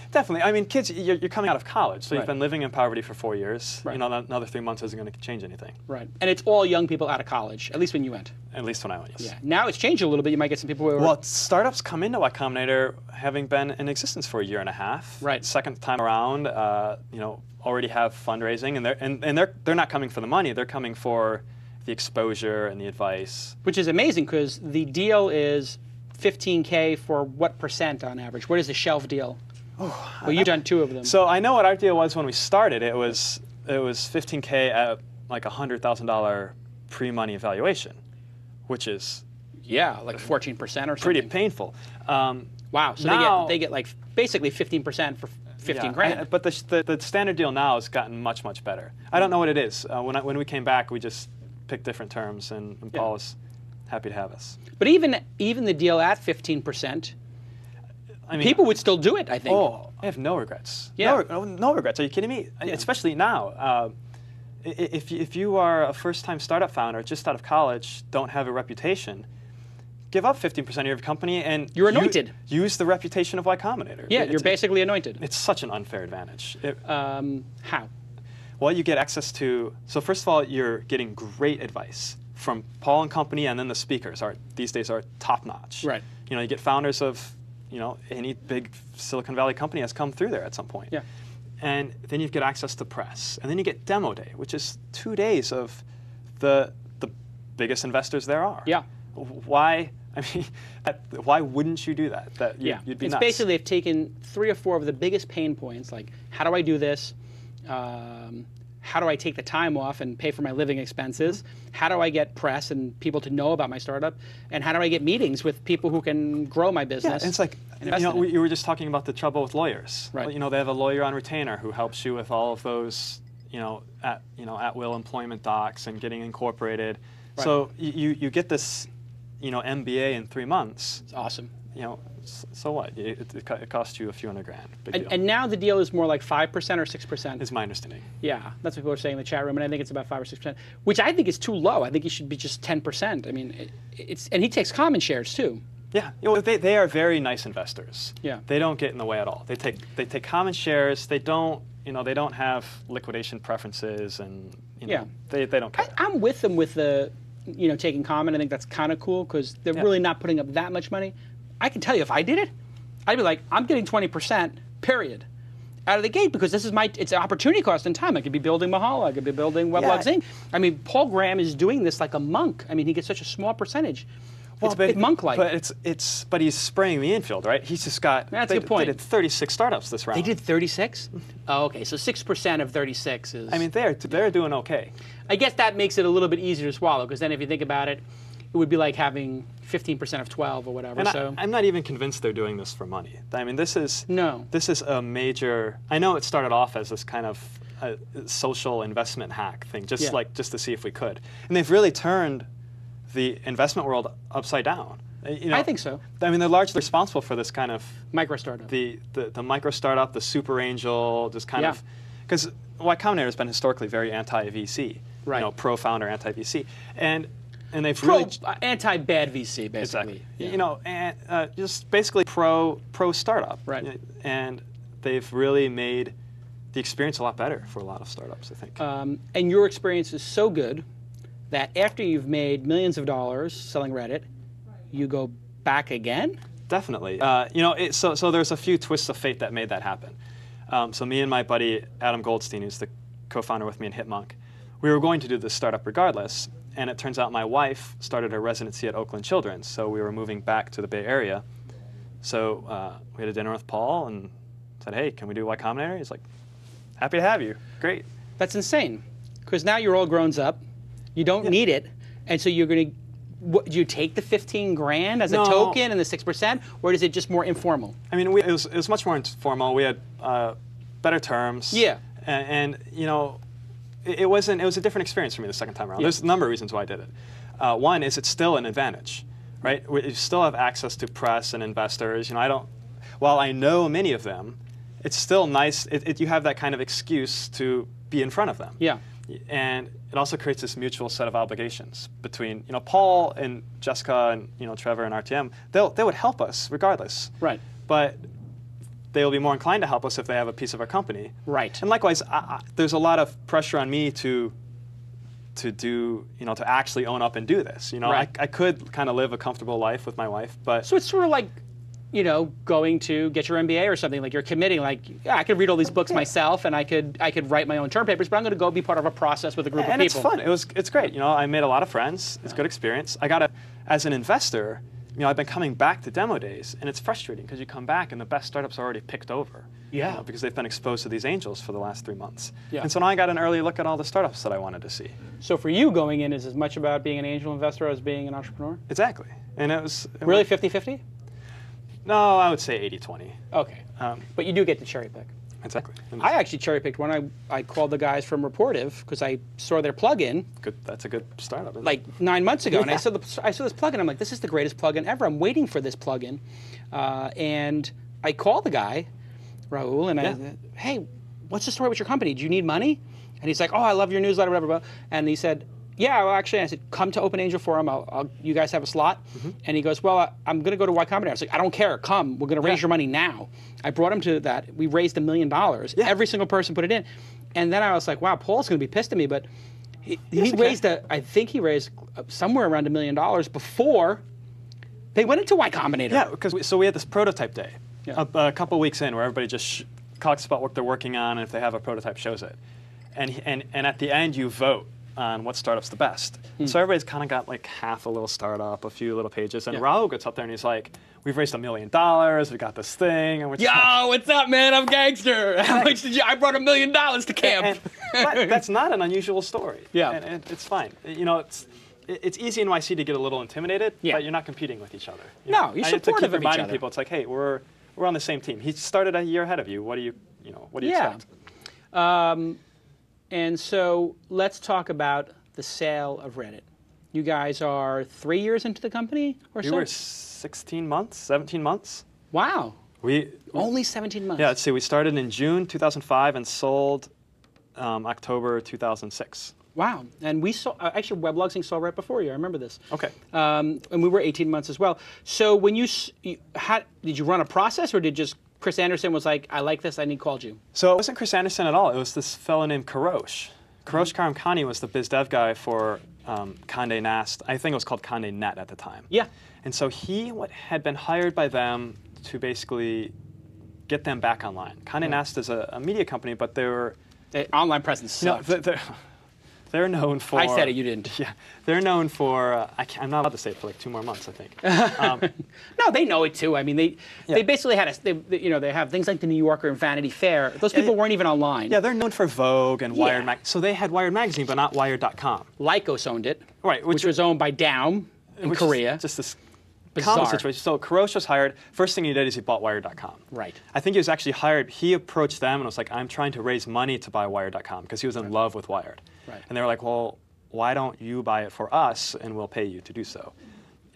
Definitely. I mean, kids, you're coming out of college, so
right.
you've been living in poverty for 4 years.
Right.
You know, another 3 months isn't going to change anything.
Right. And it's all young people out of college, at least when you went.
At least when I went, yes.
Yeah. Now it's changed a little bit. You might get some people who are.
Well, startups come into Y Combinator having been in existence for a year and a half.
Right.
Second time around, already have fundraising, and they're not coming for the money. They're coming for the exposure and the advice.
Which is amazing because the deal is 15K for what percent on average? What is the shelf deal? Oh, well, you've done 2 of them.
So I know what our deal was when we started. It was 15K at like $100,000 pre-money evaluation, which is
like 14% or something.
Pretty painful.
Wow. So now, they get like basically 15% for 15 grand.
But the standard deal now has gotten much, much better. I don't know what it is. When we came back, we just picked different terms, and Paul was happy to have us.
But even the deal at 15%. I mean, people would still do it, I think.
Oh, I have no regrets.
Yeah.
No regrets. Are you kidding me? Yeah. Especially now. If you are a first-time startup founder, just out of college, don't have a reputation, give up 15% of your company and
you're anointed.
Use the reputation of Y Combinator.
Yeah, you're basically anointed.
It's such an unfair advantage.
How?
Well, you get access to. So first of all, you're getting great advice from Paul and company, and then the speakers these days are top-notch.
Right.
You get founders of any big Silicon Valley company has come through there at some point.
Yeah.
And then you get access to press. And then you get demo day, which is 2 days of the biggest investors there are.
Yeah.
Why? I mean, why wouldn't you do that? You'd be
it's
nuts.
Basically they've taken 3 or 4 of the biggest pain points, like how do I do this? How do I take the time off and pay for my living expenses? How do I get press and people to know about my startup? And how do I get meetings with people who can grow my business?
Yeah, it's like, you were just talking about the trouble with lawyers.
Right.
Well, they have a lawyer on retainer who helps you with all of those, at-will employment docs and getting incorporated. Right. So you get this, MBA in 3 months.
It's awesome.
So what? It costs you a few $100 grand. Big deal.
And now the deal is more like 5% or 6%.
Is my understanding.
Yeah, that's what people are saying in the chat room, and I think it's about 5 or 6%, which I think is too low. I think it should be just 10%. I mean, and he takes common shares too.
Yeah, they are very nice investors.
Yeah,
they don't get in the way at all. They take common shares. They don't have liquidation preferences, and they don't care.
I'm with them with the taking common. I think that's kind of cool because they're really not putting up that much money. I can tell you if I did it, I'd be like, I'm getting 20%, period, out of the gate because it's an opportunity cost in time. I could be building Mahalo, I could be building Weblogs Inc. I mean, Paul Graham is doing this like a monk. I mean, he gets such a small percentage. Well, it's monk-like.
But he's spraying the infield, right? He's just got.
That's a good point.
They did 36 startups this round.
They did 36? Oh, okay. So 6% of 36 is.
I mean, they're doing okay.
I guess that makes it a little bit easier to swallow because then if you think about it, it would be like having 15% of 12 or whatever.
And I'm not even convinced they're doing this for money. I mean, this is a major. I know it started off as this kind of social investment hack thing, just to see if we could, and they've really turned the investment world upside down.
I think so.
I mean, they're largely responsible for this kind of
micro startup.
The micro startup, the super angel, this kind of because Y Combinator has been historically very anti-VC,
right?
Pro-founder, anti-VC, and they've really
anti-bad VC, basically.
Exactly.
Yeah.
And just basically pro startup.
Right.
And they've really made the experience a lot better for a lot of startups, I think.
And your experience is so good that after you've made millions of dollars selling Reddit, you go back again?
Definitely. You know, so there's a few twists of fate that made that happen. So me and my buddy Adam Goldstein, who's the co-founder with me in Hipmunk, we were going to do this startup regardless. And it turns out my wife started her residency at Oakland Children's, so we were moving back to the Bay Area. So we had a dinner with Paul and said, hey, can we do Y Combinator? He's like, happy to have you. Great.
That's insane, because now you're all grown up. You don't need it, and so you're going to. Do you take the 15 grand as a token and the 6%, or is it just more informal?
I mean, it was much more informal. We had better terms.
Yeah.
And you know, it was a different experience for me the second time around. Yeah. There's a number of reasons why I did it. One is it's still an advantage, right? You still have access to press and investors. You know, while I know many of them, it's still nice. You have that kind of excuse to be in front of them.
Yeah.
And it also creates this mutual set of obligations between, you know, Paul and Jessica and, you know, Trevor and RTM. They would help us regardless.
Right.
But they will be more inclined to help us if they have a piece of our company.
Right.
And likewise, there's a lot of pressure on me to do, you know, to actually own up and do this. You know,
right.
I could kind of live a comfortable life with my wife, but
so it's sort of like, you know, going to get your MBA or something. Like you're committing, like, yeah, I could read all these books myself, and I could write my own term papers, but I'm going to go be part of a process with a group of people.
And it's fun. It's great. You know, I made a lot of friends. It's a good experience. As an investor, you know, I've been coming back to demo days, and it's frustrating because you come back and the best startups are already picked over.
Yeah.
You know, because they've been exposed to these angels for the last 3 months.
Yeah.
And so now I got an early look at all the startups that I wanted to see.
So for you, going in is as much about being an angel investor as being an entrepreneur?
Exactly. And it was
really 50-50?
No, I would say 80-20.
Okay. But you do get to cherry pick.
Exactly.
I actually cherry picked when I called the guys from Reportive because I saw their plugin.
Good. That's a good startup.
Like 9 months ago, and I saw this plugin. I'm like, this is the greatest plugin ever. I'm waiting for this plugin, and I called the guy, Raul, and I said, hey, what's the story with your company? Do you need money? And he's like, oh, I love your newsletter, whatever. Blah. And he said, yeah, well, actually, I said, come to Open Angel Forum. You guys have a slot? Mm-hmm. And he goes, well, I'm going to go to Y Combinator. I was like, I don't care. Come. We're going to raise your money now. I brought him to that. We raised $1 million. Yeah. Every single person put it in. And then I was like, wow, Paul's going to be pissed at me. But he raised, I think he raised somewhere around $1 million before they went into Y Combinator.
Yeah, because so we had this prototype day a couple weeks in where everybody just talks about what they're working on, and if they have a prototype, shows it. And at the end, you vote on what startup's the best. So everybody's kind of got like half a little startup, a few little pages, and Raul gets up there and he's like, we've raised $1 million, we got this thing, and we're just
yo, what's up, man? I'm gangster. How much did you? I brought $1 million to camp.
But that's not an unusual story.
Yeah.
And it's fine. You know, it's easy in YC to get a little intimidated, but you're not competing with each other.
You're supportive of each other.
People, it's like, hey, we're on the same team. He started a year ahead of you. What do you expect?
And so let's talk about the sale of Reddit. You guys are 3 years into the company or so?
We were 16 months, 17 months.
Wow.
We
only 17 months.
Yeah, let's see. We started in June 2005 and sold October 2006.
Wow. And we saw, actually, Weblogsing saw right before you. I remember this.
Okay.
And we were 18 months as well. So when did you run a process, or did just Chris Anderson was like, I like this, and he called you?
So it wasn't Chris Anderson at all. It was this fellow named Karosh. Karosh Karamkhani was the biz dev guy for Condé Nast. I think it was called Condé Net at the time.
Yeah.
And so he had been hired by them to basically get them back online. Condé Nast is a media company, but they were...
online presence sucked.
They're known for...
I said it, you didn't.
Yeah. They're known for... I'm not allowed to say it for like 2 more months, I think.
No, they know it too. I mean, they basically had they have things like the New Yorker and Vanity Fair. Those people weren't even online.
Yeah, they're known for Vogue and Wired Magazine. So they had Wired Magazine, but not Wired.com.
Lycos owned it.
Right.
Which was owned by Daum in Korea.
Just this
bizarre
common situation. So Karosh was hired. First thing he did is he bought Wired.com.
Right.
I think he was actually hired. He approached them and was like, I'm trying to raise money to buy Wired.com because he was in love with Wired.
Right.
And they were like, well, why don't you buy it for us and we'll pay you to do so?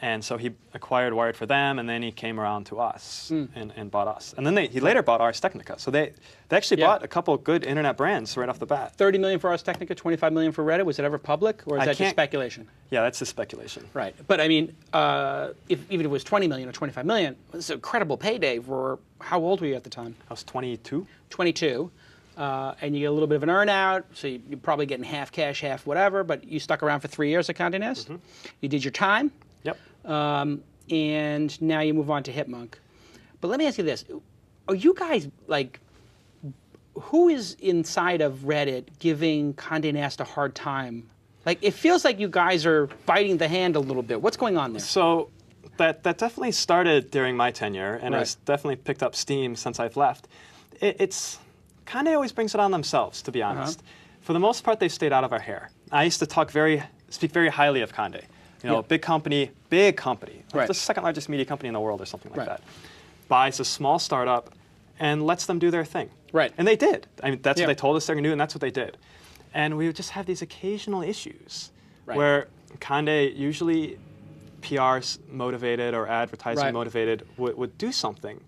And so he acquired Wired for them, and then he came around to us and bought us. And then he later bought Ars Technica. So they actually bought a couple of good internet brands right off the bat.
$30 million for Ars Technica, $25 million for Reddit. Was it ever public, or is that just speculation?
Yeah, that's just speculation.
Right. But I mean, even if it was $20 million or $25 million, it's an incredible payday for, how old were you at the time?
I was 22.
22. and you get a little bit of an earn out, so you're probably getting half cash, half whatever, but you stuck around for 3 years at Condé Nast. You did your time.
Yep.
And now you move on to Hipmunk. But let me ask you this. Are you guys, like, who is inside of Reddit giving Condé Nast a hard time? Like, it feels like you guys are biting the hand a little bit. What's going on there?
So that definitely started during my tenure, and
Right.
has definitely picked up steam since I've left. It's Condé always brings it on themselves, to be honest. For the most part, they've stayed out of our hair. I used to speak very highly of Condé. You know,
Yeah.
big company, like
Right.
the second largest media company in the world or something like
Right.
that. Buys a small startup and lets them do their thing.
Right.
And they did. I mean, that's
Yeah.
what they told us they're going to do, and that's what they did. And we would just have these occasional issues
Right.
where Condé, usually PR's motivated or advertising
Right.
motivated, would do something.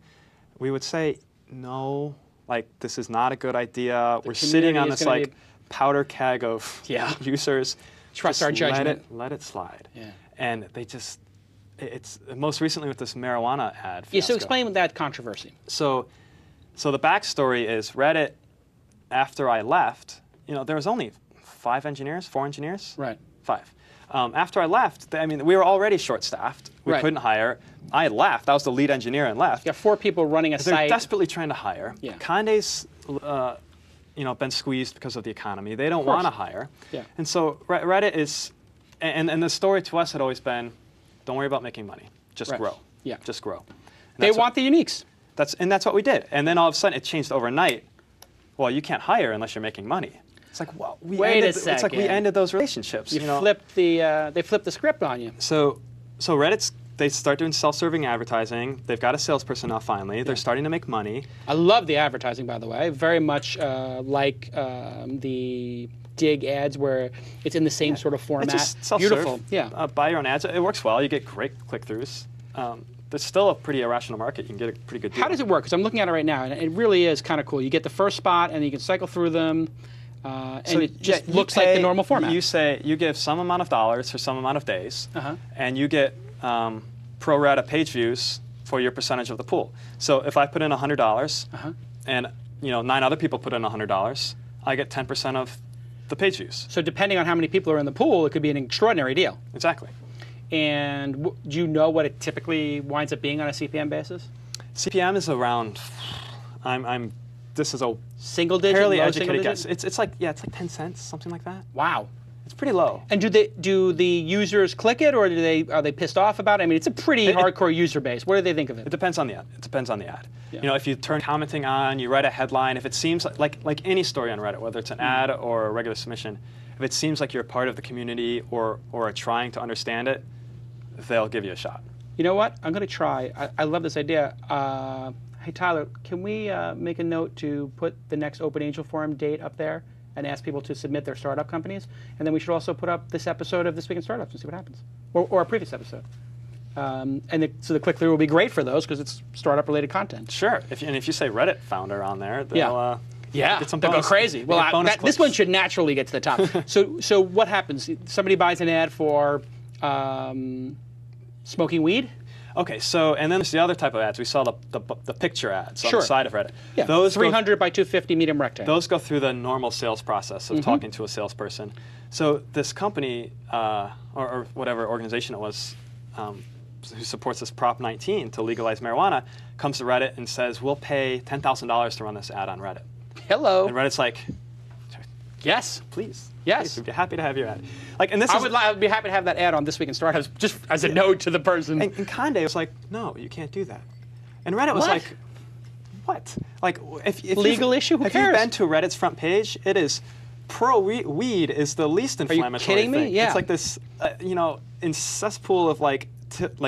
We would say, no, like, this is not a good idea. We're sitting
community
on
is
this
gonna
like
be-
powder keg of
Yeah.
users.
Trust
Just
our judgment.
Let it slide.
Yeah.
And they just, it's most recently with this marijuana ad.
Yeah, so
fiasco.
explain that controversy.
So the backstory is Reddit, after I left, you know, there was only 4 engineers?
Right.
5. After I left, we were already short-staffed. We
Right.
couldn't hire. I left. I was the lead engineer and left.
You got 4 people running a
They're
site.
desperately trying to hire.
Yeah.
Condé's, been squeezed because of the economy. They don't want to hire.
Yeah.
And so Reddit is, and the story to us had always been, don't worry about making money. Just
Right.
grow.
Yeah.
Just grow. And
They
that's what-
want the uniques.
that's what we did. And then all of a sudden it changed overnight. Well, you can't hire unless you're making money. It's like, well,
Wait a
it's like we
second.
ended those relationships.
You
know?
flipped they flipped the script on you.
So they start doing self-serving advertising. They've got a salesperson now finally. They're starting to make money.
I love the advertising, by the way. Very much like the Dig ads, where it's in the same sort of format.
It's just self-serve.
Beautiful. Yeah.
Buy your own ads. It works well. You get great click-throughs. There's still a pretty irrational market. You can get a pretty good deal.
How does it work? Because I'm looking at it right now, and it really is kind of cool. You get the first spot, and you can cycle through them, and
So,
it just
you
looks like the
pay-
normal format.
You say you give some amount of dollars for some amount of days,
Uh-huh.
and you get pro rata page views for your percentage of the pool. So if I put in $100, and 9 other people put in $100, I get 10% of the page views.
So depending on how many people are in the pool, it could be an extraordinary deal.
Exactly.
And do you know what it typically winds up being on a CPM basis?
CPM is around. This is a
Single digit,
fairly
low single
educated
digit?
guess. It's like 10 cents, something like that.
Wow.
It's pretty low.
And do the users click it, or are they pissed off about it? I mean, it's a pretty hardcore user base. What do they think of
It
it?
depends on the ad. It depends on the ad.
Yeah.
If you turn commenting on, you write a headline. If it seems like any story on Reddit, whether it's an ad or a regular submission, if it seems like you're a part of the community or are trying to understand it, they'll give you a shot.
You know what? I'm going to try. I love this idea. Hey, Tyler, can we make a note to put the next Open Angel Forum date up there and ask people to submit their startup companies? And then we should also put up this episode of This Week in Startups and see what happens. Or a previous episode. So the click-through will be great for those because it's startup-related content.
Sure. If you say Reddit founder on there, they'll get some
they'll
bonus,
go crazy.
they'll
Well,
get bonus
this
clicks.
one should naturally get to the top. So what happens? Somebody buys an ad for smoking weed?
Okay, so and then there's the other type of ads. We saw the picture ads on
Sure.
the side of Reddit.
Yeah,
Those
300 by 250 medium rectangle.
Those go through the normal sales process of talking to a salesperson. So this company or whatever organization it was who supports this Prop 19 to legalize marijuana comes to Reddit and says, we'll pay $10,000 to run this ad on Reddit.
Hello.
And Reddit's like,
Yes.
please.
Yes.
Please, we'd be happy to have your ad. And this
I
is,
would be happy to have that ad on This Week in Startups, just as a note to the person.
And Condé was like, no, you can't do that. And Reddit was
What?
like, what? Like, if
Legal
you've,
issue? Who
Have
cares?
you been to Reddit's front page? It is weed is the least inflammatory
kidding me?
thing.
Yeah.
It's like this, in cesspool of like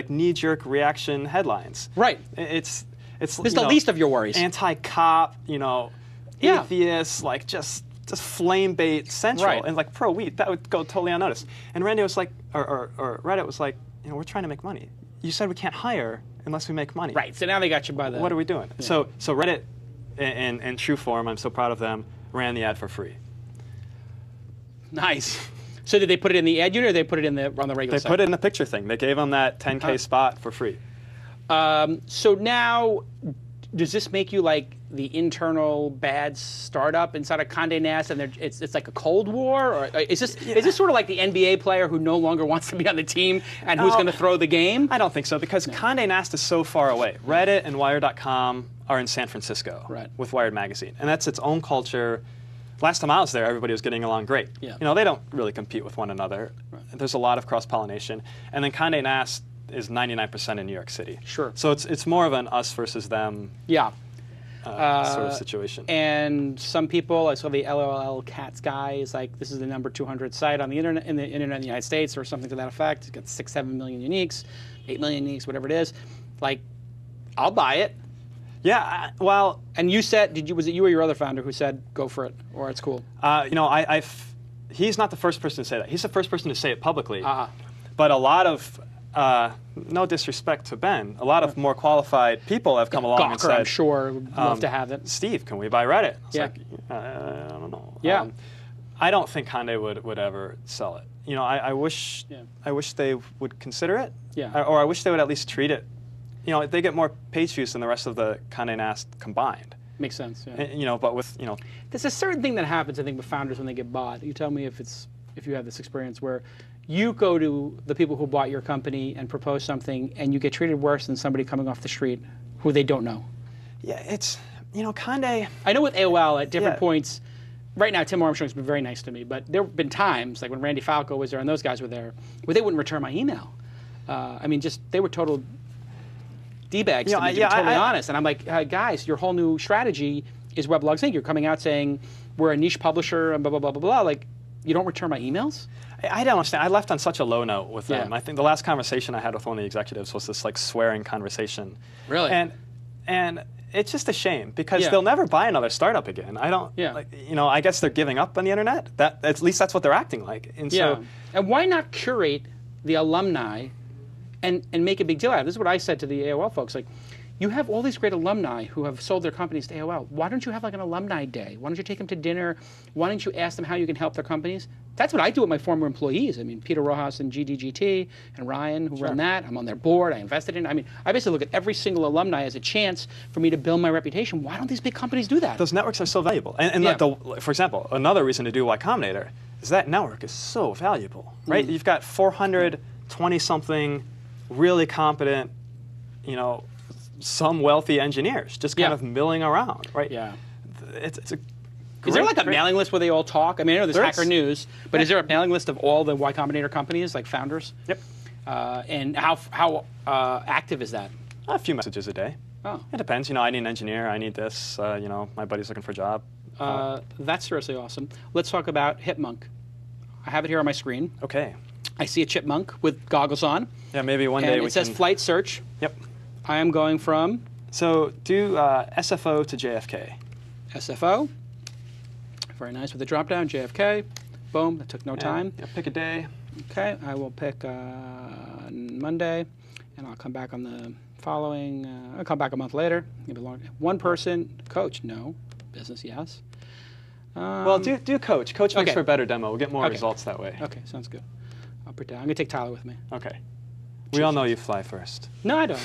knee-jerk reaction headlines.
Right.
It's
This is the least of your worries.
Anti-cop,
Yeah.
atheists, like just flame bait central,
Right.
and like pro weed, that would go totally unnoticed. And Randy was like, or Reddit was like, we're trying to make money. You said we can't hire unless we make money.
Right. So now they got you by the.
What are we doing? So Reddit, in true form, I'm so proud of them, ran the ad for free.
Nice. So did they put it in the ad unit, or they put it on the regular
They
site?
put it in the picture thing. They gave them that 10K spot for free.
So now, does this make you like the internal bad startup inside of Condé Nast, and it's like a Cold War, or is this sort of like the NBA player who no longer wants to be on the team and who's going to throw the game?
I don't think so, because Condé Nast is so far away. Reddit and Wired.com are in San Francisco with Wired Magazine, and that's its own culture. Last time I was there, everybody was getting along great.
Yeah.
You know, they don't really compete with one another. There's a lot of cross-pollination, and then Condé Nast is 99% in New York City.
Sure.
So it's more of an us versus them sort of situation.
And some people, I saw the LOL Cats guy is like, this is the number 200 site on the internet in the United States, or something to that effect. It's got 6-7 million uniques, 8 million uniques, whatever it is. Like, I'll buy it.
Yeah, well...
And you said, was it you or your other founder who said, go for it, or it's cool?
You know, he's not the first person to say that. He's the first person to say it publicly. But a lot of, no disrespect to Ben, a lot of more qualified people have come along and said...
I'm sure, would love to have it.
Steve, can we buy Reddit? It's like, I don't know.
Yeah.
I don't think Condé would ever sell it. You know, I wish they would consider it.
Yeah.
Or I wish they would at least treat it. You know, they get more page views than the rest of the Condé Nast combined.
Makes sense, yeah.
And, you know, but with, you know...
There's a certain thing that happens, I think, with founders when they get bought. You tell me if you have this experience where you go to the people who bought your company and propose something, and you get treated worse than somebody coming off the street who they don't know.
Yeah, it's, you know, Condé...
I know with AOL at different points, right now Tim Armstrong's been very nice to me, but there have been times, like when Randy Falco was there and those guys were there, where they wouldn't return my email. I mean, just, they were total... D-bags, to be totally honest. And I'm like, guys, your whole new strategy is Weblogs Inc. You're coming out saying, we're a niche publisher and blah, blah, blah, blah, blah. Like, you don't return my emails?
I don't understand. I left on such a low note with them.
Yeah.
I think the last conversation I had with one of the executives was this, like, swearing conversation.
Really?
And it's just a shame, because they'll never buy another startup again. I don't, like, you know, I guess they're giving up on the internet. At least that's what they're acting like. And so,
and why not curate the alumni and make a big deal out of it? This is what I said to the AOL folks. Like, you have all these great alumni who have sold their companies to AOL. Why don't you have like an alumni day? Why don't you take them to dinner? Why don't you ask them how you can help their companies? That's what I do with my former employees. I mean, Peter Rojas and GDGT and Ryan, who run that. I'm on their board. I invested in it. I mean, I basically look at every single alumni as a chance for me to build my reputation. Why don't these big companies do that?
Those networks are so valuable. And like for example, another reason to do Y Combinator is that network is so valuable, right? You've got 420-something really competent, you know, some wealthy engineers just kind of milling around, right?
Yeah.
It's a
Is there like a mailing list where they all talk? I mean, I know there's
There
Hacker
is.
News, but is there a mailing list of all the Y Combinator companies, like founders?
Yep.
And how active is that?
A few messages a day.
Oh.
It depends. You know, I need an engineer. I need this. You know, my buddy's looking for a job.
That's seriously awesome. Let's talk about Hipmunk. I have it here on my screen.
Okay.
I see a chipmunk with goggles on.
Yeah, very one day
And
we
it says
can...
flight search.
Yep.
I am going from
So do SFO to JFK.
SFO. Very nice with the drop down. JFK. Boom. That took no time.
Yeah, pick a day.
Okay. I will pick Monday, and I'll come back on the following. I'll come back a month later. Maybe longer. One person. Coach. No. Business. Yes.
Well, do Coach. Coach makes
okay.
for a better demo. We'll get more results that way.
Okay. Sounds good. I'll pretend. I'm gonna take Tyler with me.
Okay. We all know you fly first.
No, I don't.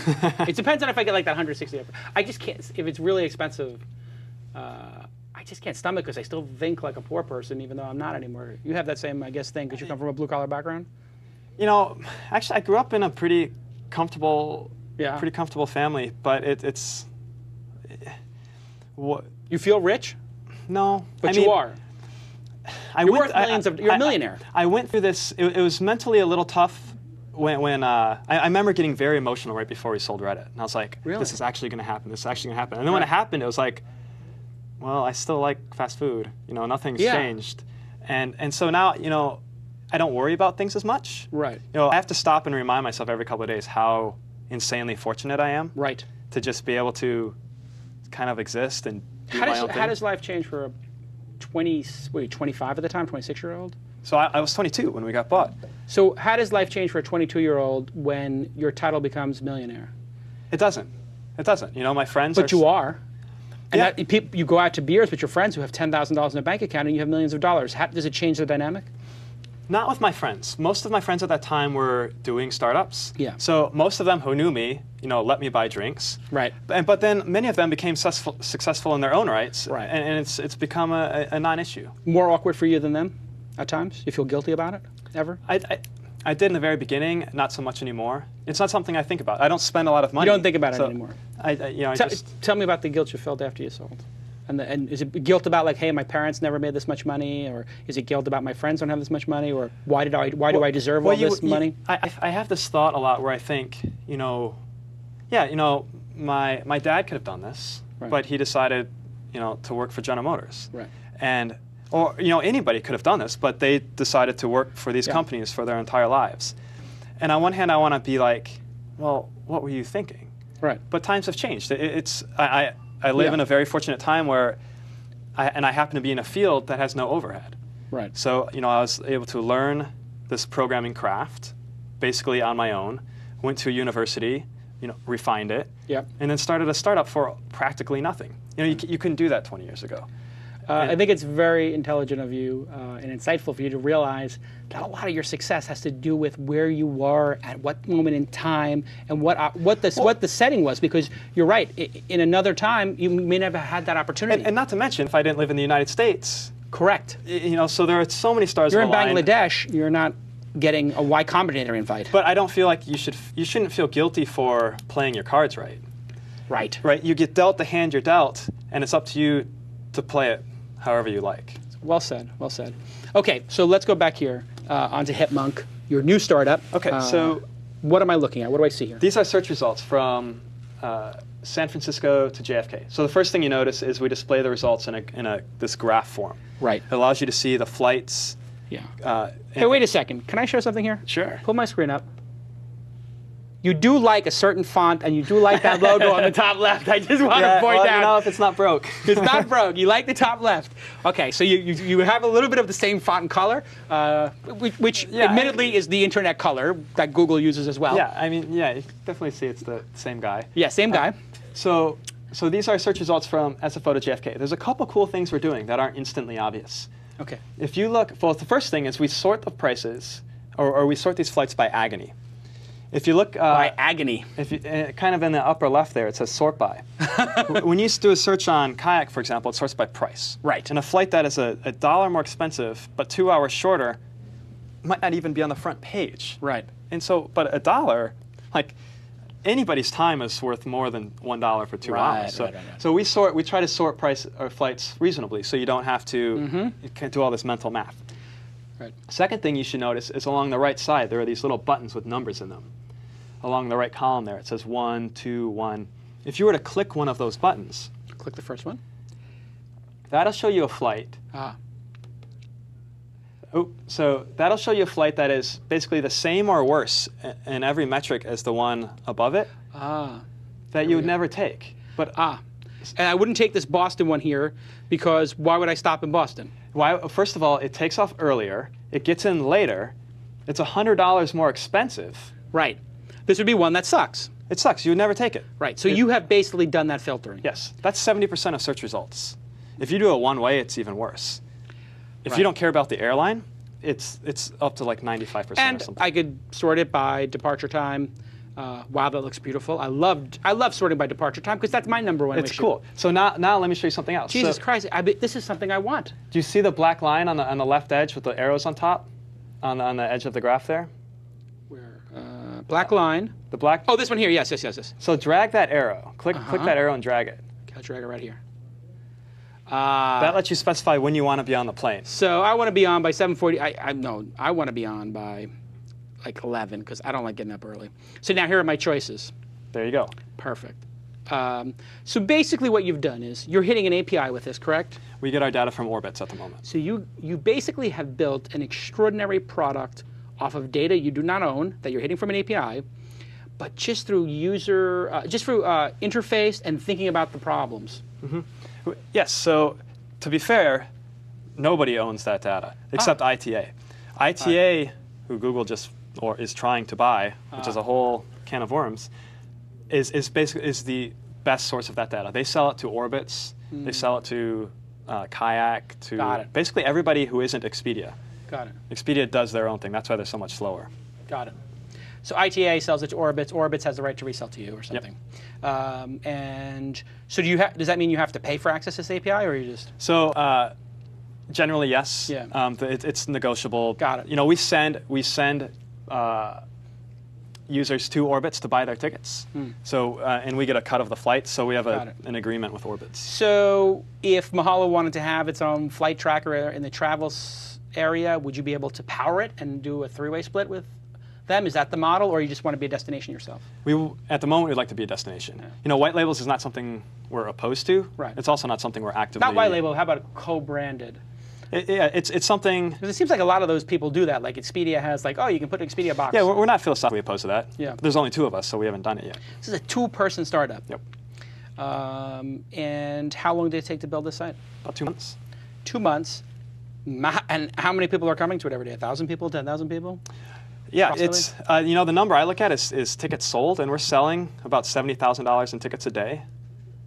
It depends on if I get like that 160. I just can't. If it's really expensive, I just can't stomach because I still think like a poor person, even though I'm not anymore. You have that same, I guess, thing because you come from a blue collar background.
You know, actually, I grew up in a pretty comfortable, family, but it's. What
you feel rich?
No,
but you are. You're worth millions of. You're a millionaire.
I went through this. It was mentally a little tough. When I remember getting very emotional right before we sold Reddit, and I was like,
really?
"This is actually going to happen. This is actually going to happen." And then when it happened, it was like, "Well, I still like fast food. You know, nothing's changed." And so now, you know, I don't worry about things as much.
Right.
You know, I have to stop and remind myself every couple of days how insanely fortunate I am.
Right.
To just be able to kind of exist and do my own thing.
How does life change for a 25 at the time, 26-year-old?
So I was 22 when we got bought.
So how does life change for a 22-year-old when your title becomes millionaire?
It doesn't. It doesn't. You know, my friends
But you are. And
yeah.
you go out to beers with your friends who have $10,000 in a bank account and you have millions of dollars. How, does it change the dynamic?
Not with my friends. Most of my friends at that time were doing startups.
Yeah.
So most of them who knew me, let me buy drinks.
Right.
But then many of them became successful in their own rights.
Right.
And it's become a non-issue.
More awkward for you than them at times? You feel guilty about it? Ever?
I did in the very beginning, not so much anymore. It's not something I think about. I don't spend a lot of money.
You don't think about it anymore?
Tell
me about the guilt you felt after you sold. And is it guilt about like, hey, my parents never made this much money, or is it guilt about my friends don't have this much money, or why do I deserve all this money?
I have this thought a lot where I think, my dad could have done this,
right.
but he decided, to work for General Motors,
right?
Or anybody could have done this, but they decided to work for these companies for their entire lives. And on one hand, I want to be like, well, what were you thinking?
Right.
But times have changed. I live in a very fortunate time where, I happen to be in a field that has no overhead.
Right.
So, I was able to learn this programming craft basically on my own, went to a university, refined it, and then started a startup for practically nothing. You couldn't do that 20 years ago.
I think it's very intelligent of you and insightful for you to realize that a lot of your success has to do with where you were at what moment in time and what the setting was. Because you're right, in another time you may never have had that opportunity.
And not to mention, if I didn't live in the United States,
correct.
So there are so many stars.
You're in Bangladesh. You're not getting a Y Combinator invite.
But I don't feel like you shouldn't feel guilty for playing your cards right.
Right.
Right. You get dealt the hand you're dealt, and it's up to you to play it however you like.
Well said, well said. Okay, so let's go back here onto Hipmunk, your new startup.
Okay, so
what am I looking at? What do I see here?
These are search results from San Francisco to JFK. So the first thing you notice is we display the results in this graph form.
Right.
It allows you to see the flights.
Yeah. Hey, wait a second. Can I show something here?
Sure.
Pull my screen up. You do like a certain font, and you do like that logo on the top left. I just want to point out.
If it's not broke.
It's not broke. You like the top left. Okay, so you have a little bit of the same font and color, which admittedly is the internet color that Google uses as well.
Yeah, you definitely see it's the same guy.
Yeah, same guy.
So these are search results from SFO to JFK. There's a couple cool things we're doing that aren't instantly obvious.
Okay.
If you look, well, the first thing is we sort the prices, or we sort these flights by agony. If you look
by agony,
if you, kind of in the upper left there, it says sort by. When you do a search on kayak, for example, it sorts by price.
Right.
And a flight that is $1 more expensive but 2 hours shorter might not even be on the front page.
Right.
And so, but $1, like anybody's time is worth more than $1 for 2 hours. So we try to sort price or flights reasonably, so you don't have to do all this mental math.
Right.
Second thing you should notice is along the right side, there are these little buttons with numbers in them. Along the right column there, it says 1, 2, 1. If you were to click one of those buttons,
click the first one.
That'll show you a flight. So that'll show you a flight that is basically the same or worse in every metric as the one above it. That you would never take. But
and I wouldn't take this Boston one here because why would I stop in Boston?
Why? First of all, it takes off earlier. It gets in later. It's $100 more expensive.
Right. This would be one that sucks.
It sucks. You would never take it.
Right. So you have basically done that filtering.
Yes. That's 70% of search results. If you do it one way, it's even worse. If you don't care about the airline, it's up to like 95%
and
or something.
I could sort it by departure time. Wow, that looks beautiful. I love sorting by departure time because that's my number one issue.
It's cool. So now let me show you something else.
Jesus Christ, this is something I want.
Do you see the black line on the left edge with the arrows on top, on the edge of the graph there?
Where? Black line.
The black.
Oh, this one here. Yes.
So drag that arrow. Click that arrow and drag it.
Okay, I'll drag it right here.
That lets you specify when you want to be on the plane.
So I want to be on by 7:40. I want to be on by like 11 because I don't like getting up early. So now here are my choices.
There you go.
Perfect. So basically what you've done is you're hitting an API with this, correct?
We get our data from orbits at the moment.
So you basically have built an extraordinary product off of data you do not own that you're hitting from an API, but just through interface and thinking about the problems.
Yes. So to be fair, nobody owns that data except ITA. ITA, who Google is trying to buy, which is a whole can of worms, is basically the best source of that data. They sell it to Orbitz. They sell it to Kayak, to basically everybody who isn't Expedia.
Got it.
Expedia does their own thing. That's why they're so much slower.
Got it. So ITA sells it to Orbitz. Orbitz has the right to resell to you or something.
Yep.
And so does that mean you have to pay for access to this API, or you just?
So generally, yes.
Yeah.
It's negotiable.
Got it.
You know, we send users to Orbitz to buy their tickets. So and we get a cut of the flight. So we have an agreement with Orbitz.
So if Mahalo wanted to have its own flight tracker in the travels area, would you be able to power it and do a three-way split with them? Is that the model, or you just want to be a destination yourself?
At the moment, we'd like to be a destination. Yeah. You know, white labels is not something we're opposed to.
Right.
It's also not something we're actively.
Not white label. How about co-branded?
It's something.
Because it seems like a lot of those people do that. Like Expedia has, like, oh, you can put an Expedia box.
Yeah, we're not philosophically opposed to that.
Yeah.
There's only 2 of us, so we haven't done it yet.
This is a 2-person startup.
Yep.
And how long did it take to build this site?
About 2 months.
2 months. And how many people are coming to it every day? 1,000 people? 10,000 people?
Yeah, it's you know, the number I look at is tickets sold, and we're selling about $70,000 in tickets a day.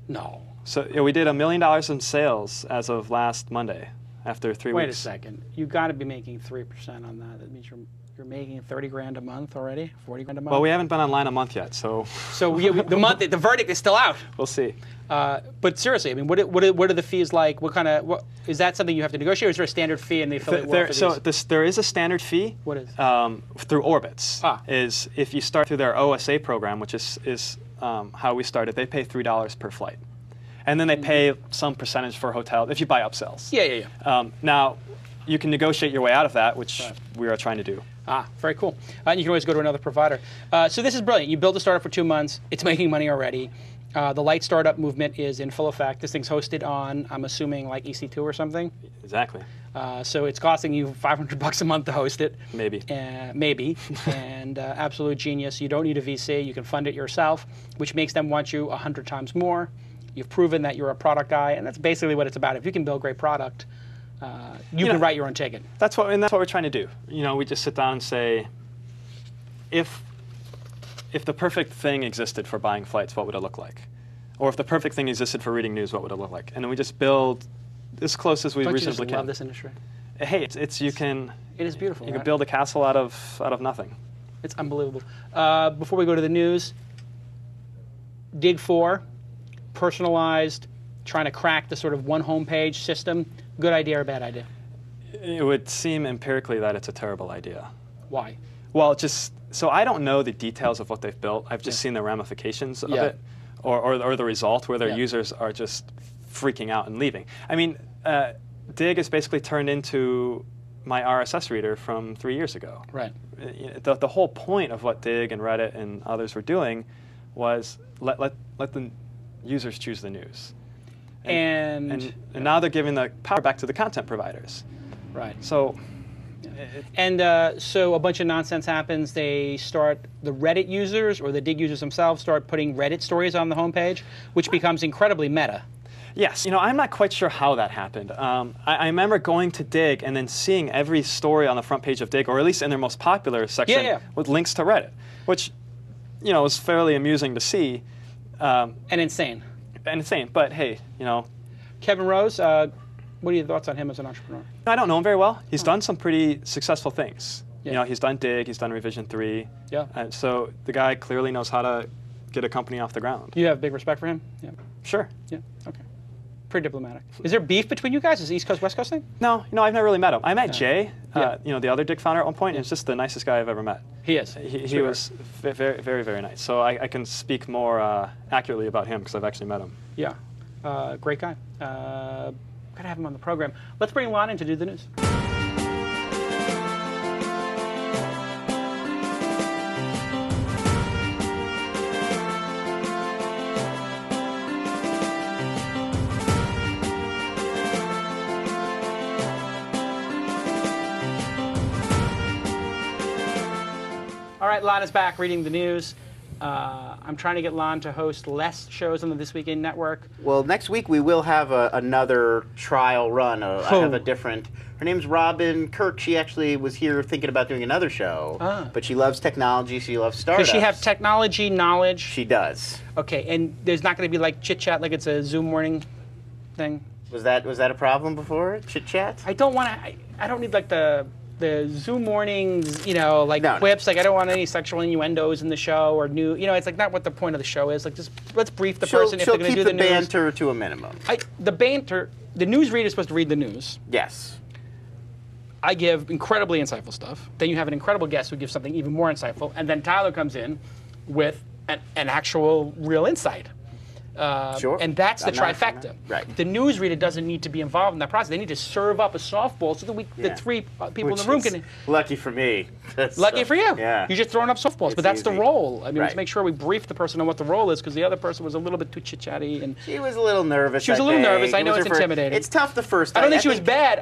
No.
So yeah, we did $1 million in sales as of last Monday, after 3 weeks.
Wait a second. You got to be making 3% on that. That means you're making 30 grand a month already, 40 grand a month.
Well, we haven't been online a month yet, so.
So the verdict is still out.
We'll see.
But seriously, I mean, what are the fees like? What is that something you have to negotiate, or is there a standard fee in the affiliate world for these?
There is a standard fee.
What is?
Through Orbitz. Is if you start through their OSA program, which is how we started, they pay $3 per flight. And then they pay some percentage for hotel if you buy upsells.
Yeah.
Now, you can negotiate your way out of that, which we are trying to do.
Very cool. And you can always go to another provider. So this is brilliant. You built a startup for 2 months. It's making money already. The light startup movement is in full effect. This thing's hosted on, I'm assuming, like EC2 or something.
Exactly.
So it's costing you $500 a month to host it.
Maybe.
Maybe. And absolute genius. You don't need a VC. You can fund it yourself, which makes them want you 100 times more. You've proven that you're a product guy, and that's basically what it's about. If you can build great product, you can write your own ticket.
That's what we're trying to do. You know, we just sit down and say, if the perfect thing existed for buying flights, what would it look like? Or if the perfect thing existed for reading news, what would it look like? And then we just build as close as we reasonably can.
Love this industry.
Hey, it's you can.
It is beautiful.
You can build a castle out of nothing.
It's unbelievable. Before we go to the news, Dig 4, personalized, trying to crack the sort of one homepage system. Good idea or bad idea?
It would seem empirically that it's a terrible idea.
Why?
Well, so I don't know the details of what they've built. I've just seen the ramifications of it, or the result where their users are just freaking out and leaving. I mean, Dig is basically turned into my RSS reader from 3 years ago.
Right.
The whole point of what Dig and Reddit and others were doing was let the users choose the news. And now they're giving the power back to the content providers.
Right.
So.
So a bunch of nonsense happens. The Reddit users or the Dig users themselves start putting Reddit stories on the homepage, which becomes incredibly meta.
Yes, you know, I'm not quite sure how that happened. I remember going to Dig and then seeing every story on the front page of Dig, or at least in their most popular section, with links to Reddit, which, you know, was fairly amusing to see.
And insane.
But hey, you know.
Kevin Rose, what are your thoughts on him as an entrepreneur?
I don't know him very well. He's done some pretty successful things.
Yeah.
You know, he's done Dig, he's done Revision 3.
Yeah.
So the guy clearly knows how to get a company off the ground.
You have big respect for him? Yeah.
Sure.
Yeah, okay. Pretty diplomatic. Is there beef between you guys? Is it East Coast, West Coast thing?
No, I've never really met him. I met Jay, you know, the other Dig founder at one point, and he's just the nicest guy I've ever met.
He is.
He was very, very, very nice. So I can speak more accurately about him because I've actually met him.
Yeah. Great guy. Gotta have him on the program. Let's bring Lon in to do the news. All right, Lon is back reading the news. I'm trying to get Lon to host less shows on the This Week in Network.
Well, next week we will have another trial run. I have a different... Her name's Robin Kirk. She actually was here thinking about doing another show. But she loves technology. She loves startups.
Does she have technology knowledge?
She does.
Okay, and there's not going to be like chit-chat like it's a Zoom morning thing?
Was that a problem before, chit-chat?
I don't want to... I don't need like the the Zoom mornings, like
No.
quips. Like I don't want any sexual innuendos in the show or new. It's like not what the point of the show is. Like just let's brief the person if they're going to do the news.
She'll keep the banter to a minimum.
The banter. The newsreader is supposed to read the news.
Yes.
I give incredibly insightful stuff. Then you have an incredible guest who gives something even more insightful, and then Tyler comes in with an actual real insight.
Sure.
And that's the trifecta.
Right.
The newsreader doesn't need to be involved in that process. They need to serve up a softball so that the three people in the room can.
Lucky for me.
Lucky for you.
Yeah.
You're just throwing up softballs,
It's
but that's
easy.
the role. I mean,
Right.
let's make sure we brief the person on what the role is because the other person was a little bit too chit-chatty and.
She was a little nervous.
She was a little nervous. I know it's
was her
intimidating.
It's tough the first
I
time.
don't think she was bad.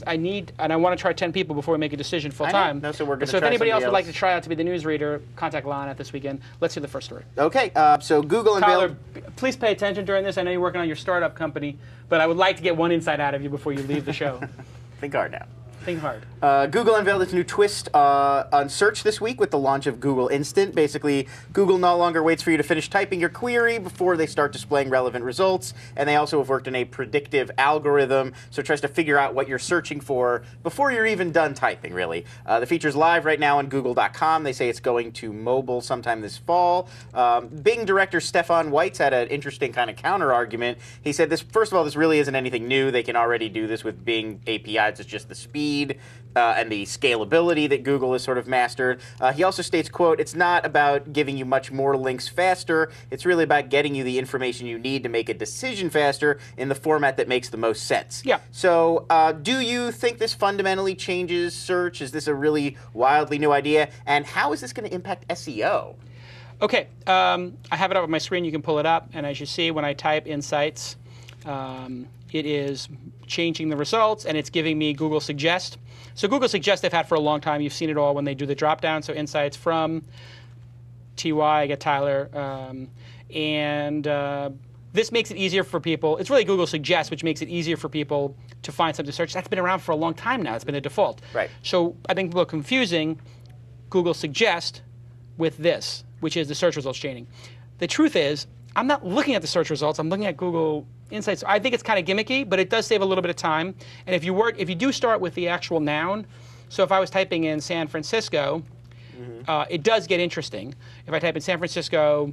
I need, and I want to try 10 people before we make a decision full
I know.
time.
No, so we're gonna
So if
try
anybody else
somebody
would like
else.
to try out to be the newsreader, contact Lana this weekend. Let's hear the first story.
Okay, so Google
Tyler,
unveiled.
please pay attention during this. I know you're working on your startup company, but I would like to get one insight out of you before you leave the show.
Think hard now.
Think hard.
Google unveiled its new twist on search this week with the launch of Google Instant. Basically, Google no longer waits for you to finish typing your query before they start displaying relevant results, and they also have worked in a predictive algorithm, so it tries to figure out what you're searching for before you're even done typing, really. The feature's live right now on Google.com. They say it's going to mobile sometime this fall. Bing director Stefan Weitz had an interesting kind of counter-argument. He said, first of all, this really isn't anything new. They can already do this with Bing APIs. It's just the speed and the scalability that Google has sort of mastered. He also states, quote, it's not about giving you much more links faster. It's really about getting you the information you need to make a decision faster in the format that makes the most sense.
Yeah.
So do you think this fundamentally changes search? Is this a really wildly new idea? And how is this going to impact SEO?
Okay, I have it up on my screen. You can pull it up. And as you see, when I type insights, it is changing the results, and it's giving me Google Suggest. So Google Suggest they've had for a long time. You've seen it all when they do the drop-down. So insights from TY, I get Tyler. This makes it easier for people. It's really Google Suggest, which makes it easier for people to find something to search. That's been around for a long time now. It's been a default.
Right.
So I think people are confusing Google Suggest with this, which is the search results changing. The truth is, I'm not looking at the search results. I'm looking at Google Insights. I think it's kind of gimmicky, but it does save a little bit of time. And if you do start with the actual noun, so if I was typing in San Francisco, it does get interesting. If I type in San Francisco,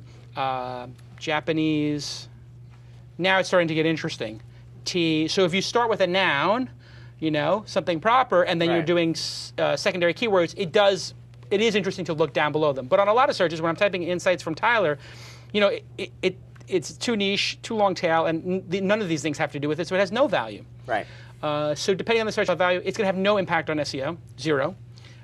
Japanese, now it's starting to get interesting. So if you start with a noun, something proper, and then you're doing secondary keywords, it is interesting to look down below them. But on a lot of searches, when I'm typing insights from Tyler, it's too niche, too long tail, and none of these things have to do with it, so it has no value.
Right.
So depending on the search value, it's going to have no impact on SEO, zero.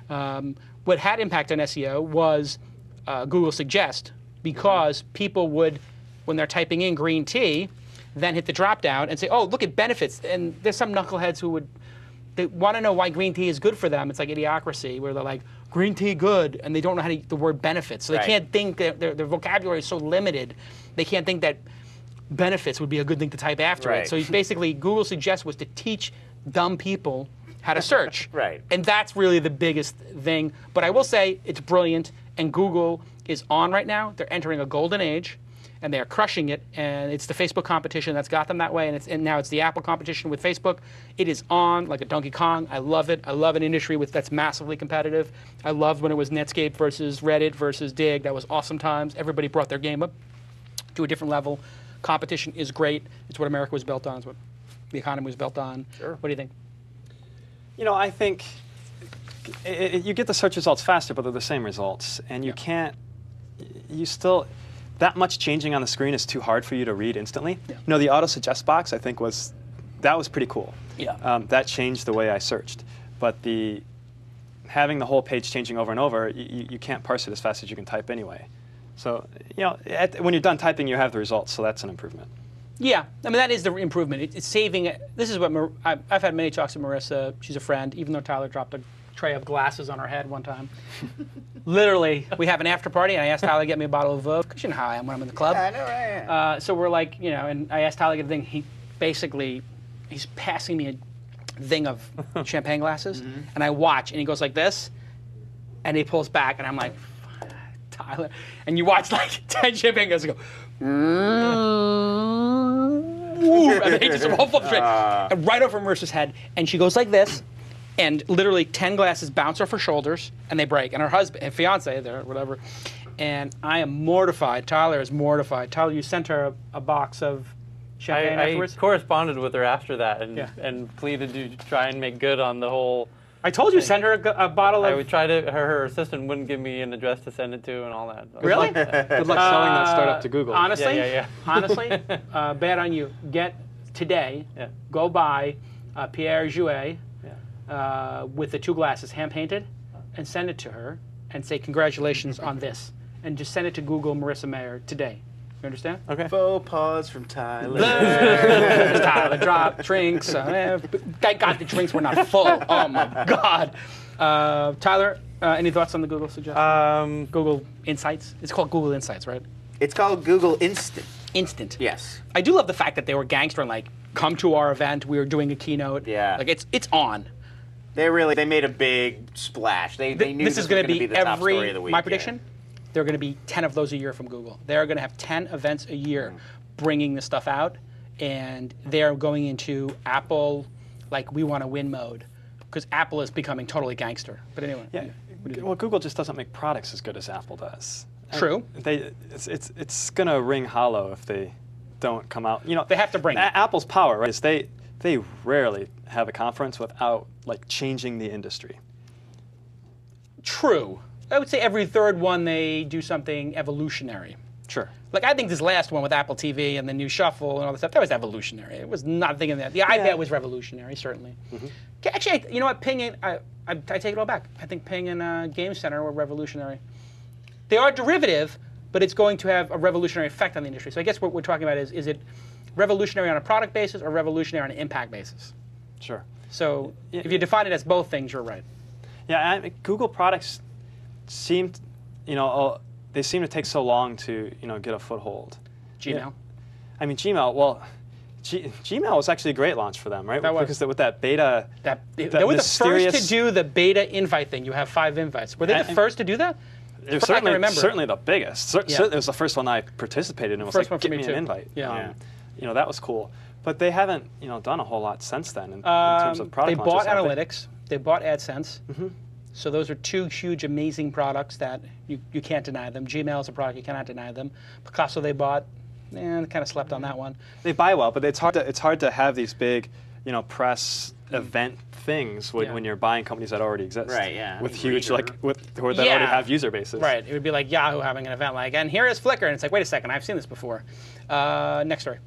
What had impact on SEO was Google Suggest, because people would, when they're typing in green tea, then hit the drop down and say, oh, look at benefits. And there's some knuckleheads who they want to know why green tea is good for them. It's like Idiocracy, where they're like, green tea good, and they don't know how to use the word benefits. So they can't think, their vocabulary is so limited, they can't think that benefits would be a good thing to type after it. So basically, Google Suggest was to teach dumb people how to search. And that's really the biggest thing. But I will say, it's brilliant, and Google is on right now. They're entering a golden age, and they are crushing it. And it's the Facebook competition that's got them that way, and now it's the Apple competition with Facebook. It is on like a Donkey Kong. I love it. I love an industry that's massively competitive. I loved when it was Netscape versus Reddit versus Dig. That was awesome times. Everybody brought their game up to a different level. Competition is great. It's what America was built on. It's what the economy was built on. Sure. What do you think?
I think you get the search results faster, but they're the same results, and you can't. That much changing on the screen is too hard for you to read instantly. The auto suggest box, I think, was pretty cool. That changed the way I searched. But having the whole page changing over and over, you can't parse it as fast as you can type anyway. So, when you're done typing, you have the results, so that's an improvement.
Yeah, I mean, that is the improvement. It's saving. This is what I've had many talks with Marissa. She's a friend, even though Tyler dropped a tray of glasses on her head one time. Literally, we have an after party, and I asked Tyler to get me a bottle of Veuve, because you know how I am when I'm in the club.
Yeah, I know, right?
So we're like, and I asked Tyler to get a thing. He's passing me a thing of champagne glasses, and I watch, and he goes like this, and he pulls back, and I'm like, Tyler. And you watch like 10 champagne glasses go, and then he just whole flip straight, and right over Marissa's head, and she goes like this, and literally 10 glasses bounce off her shoulders, and they break. And her husband, and fiance, there, whatever. And I am mortified. Tyler is mortified. Tyler, you sent her a box of champagne afterwards?
I corresponded with her after that
Yeah.
and pleaded to try and make good on the whole.
I told you, send her a bottle of...
I would try to. Her assistant wouldn't give me an address to send it to and all that.
Really?
Good luck selling that startup to Google.
Honestly,
Yeah.
honestly, bad on you. Get today,
Yeah.
go buy Pierre Jouet
Yeah.
with the 2 glasses, hand-painted, and send it to her and say congratulations on this. And just send it to Google Marissa Mayer today. You understand?
Okay.
Faux pause from Tyler.
Tyler dropped drinks. Thank God the drinks were not full. Oh my God. Tyler, any thoughts on the Google suggestion? Google Insights. It's called Google Insights, right?
It's called Google Instant.
Instant.
Yes.
I do love the fact that they were gangster and like, come to our event. We were doing a keynote.
Yeah.
Like it's on.
They made a big splash. They knew
This is going to be
the top story of the week.
my prediction. There are going to be 10 of those a year from Google. They're going to have 10 events a year bringing this stuff out, and they're going into Apple, like, we want to win mode, because Apple is becoming totally gangster. But anyway.
Yeah. Well, Google just doesn't make products as good as Apple does.
True.
It's going to ring hollow if they don't come out. You know,
They have to bring it.
Apple's power, right? Is they rarely have a conference without like changing the industry.
True. I would say every third one they do something evolutionary.
Sure.
Like, I think this last one with Apple TV and the new Shuffle and all that stuff, that was evolutionary. It was nothing in that. The iPad was revolutionary, certainly. Actually, you know what? Ping and I take it all back. I think Ping and Game Center were revolutionary. They are derivative, but it's going to have a revolutionary effect on the industry. So I guess what we're talking about is it revolutionary on a product basis or revolutionary on an impact basis?
Sure.
So if you define it as both things, you're right.
Yeah, Google products seem to take so long to get a foothold.
Gmail.
Yeah. I mean, Gmail. Well, Gmail was actually a great launch for them, right?
That was.
Because with that beta,
they were the first to do the beta invite thing. You have 5 invites. Were they the first to do that?
It was
I can remember.
certainly the biggest. It was the first one I participated in. It was
First
like,
one for
give
me
me an
too.
invite.
Yeah.
That was cool. But they haven't done a whole lot since then in terms of product
They bought
launches, have they?
Analytics. They bought AdSense. So those are 2 huge, amazing products that you can't deny them. Gmail is a product you cannot deny them. Picasso they bought. They kind of slept on that one.
They buy well, but it's hard to have these big, press event things when you're buying companies that already exist.
Right, yeah.
With huge that already have user bases.
Right. It would be like Yahoo having an event like, and here is Flickr, and it's like, wait a second, I've seen this before. Next story.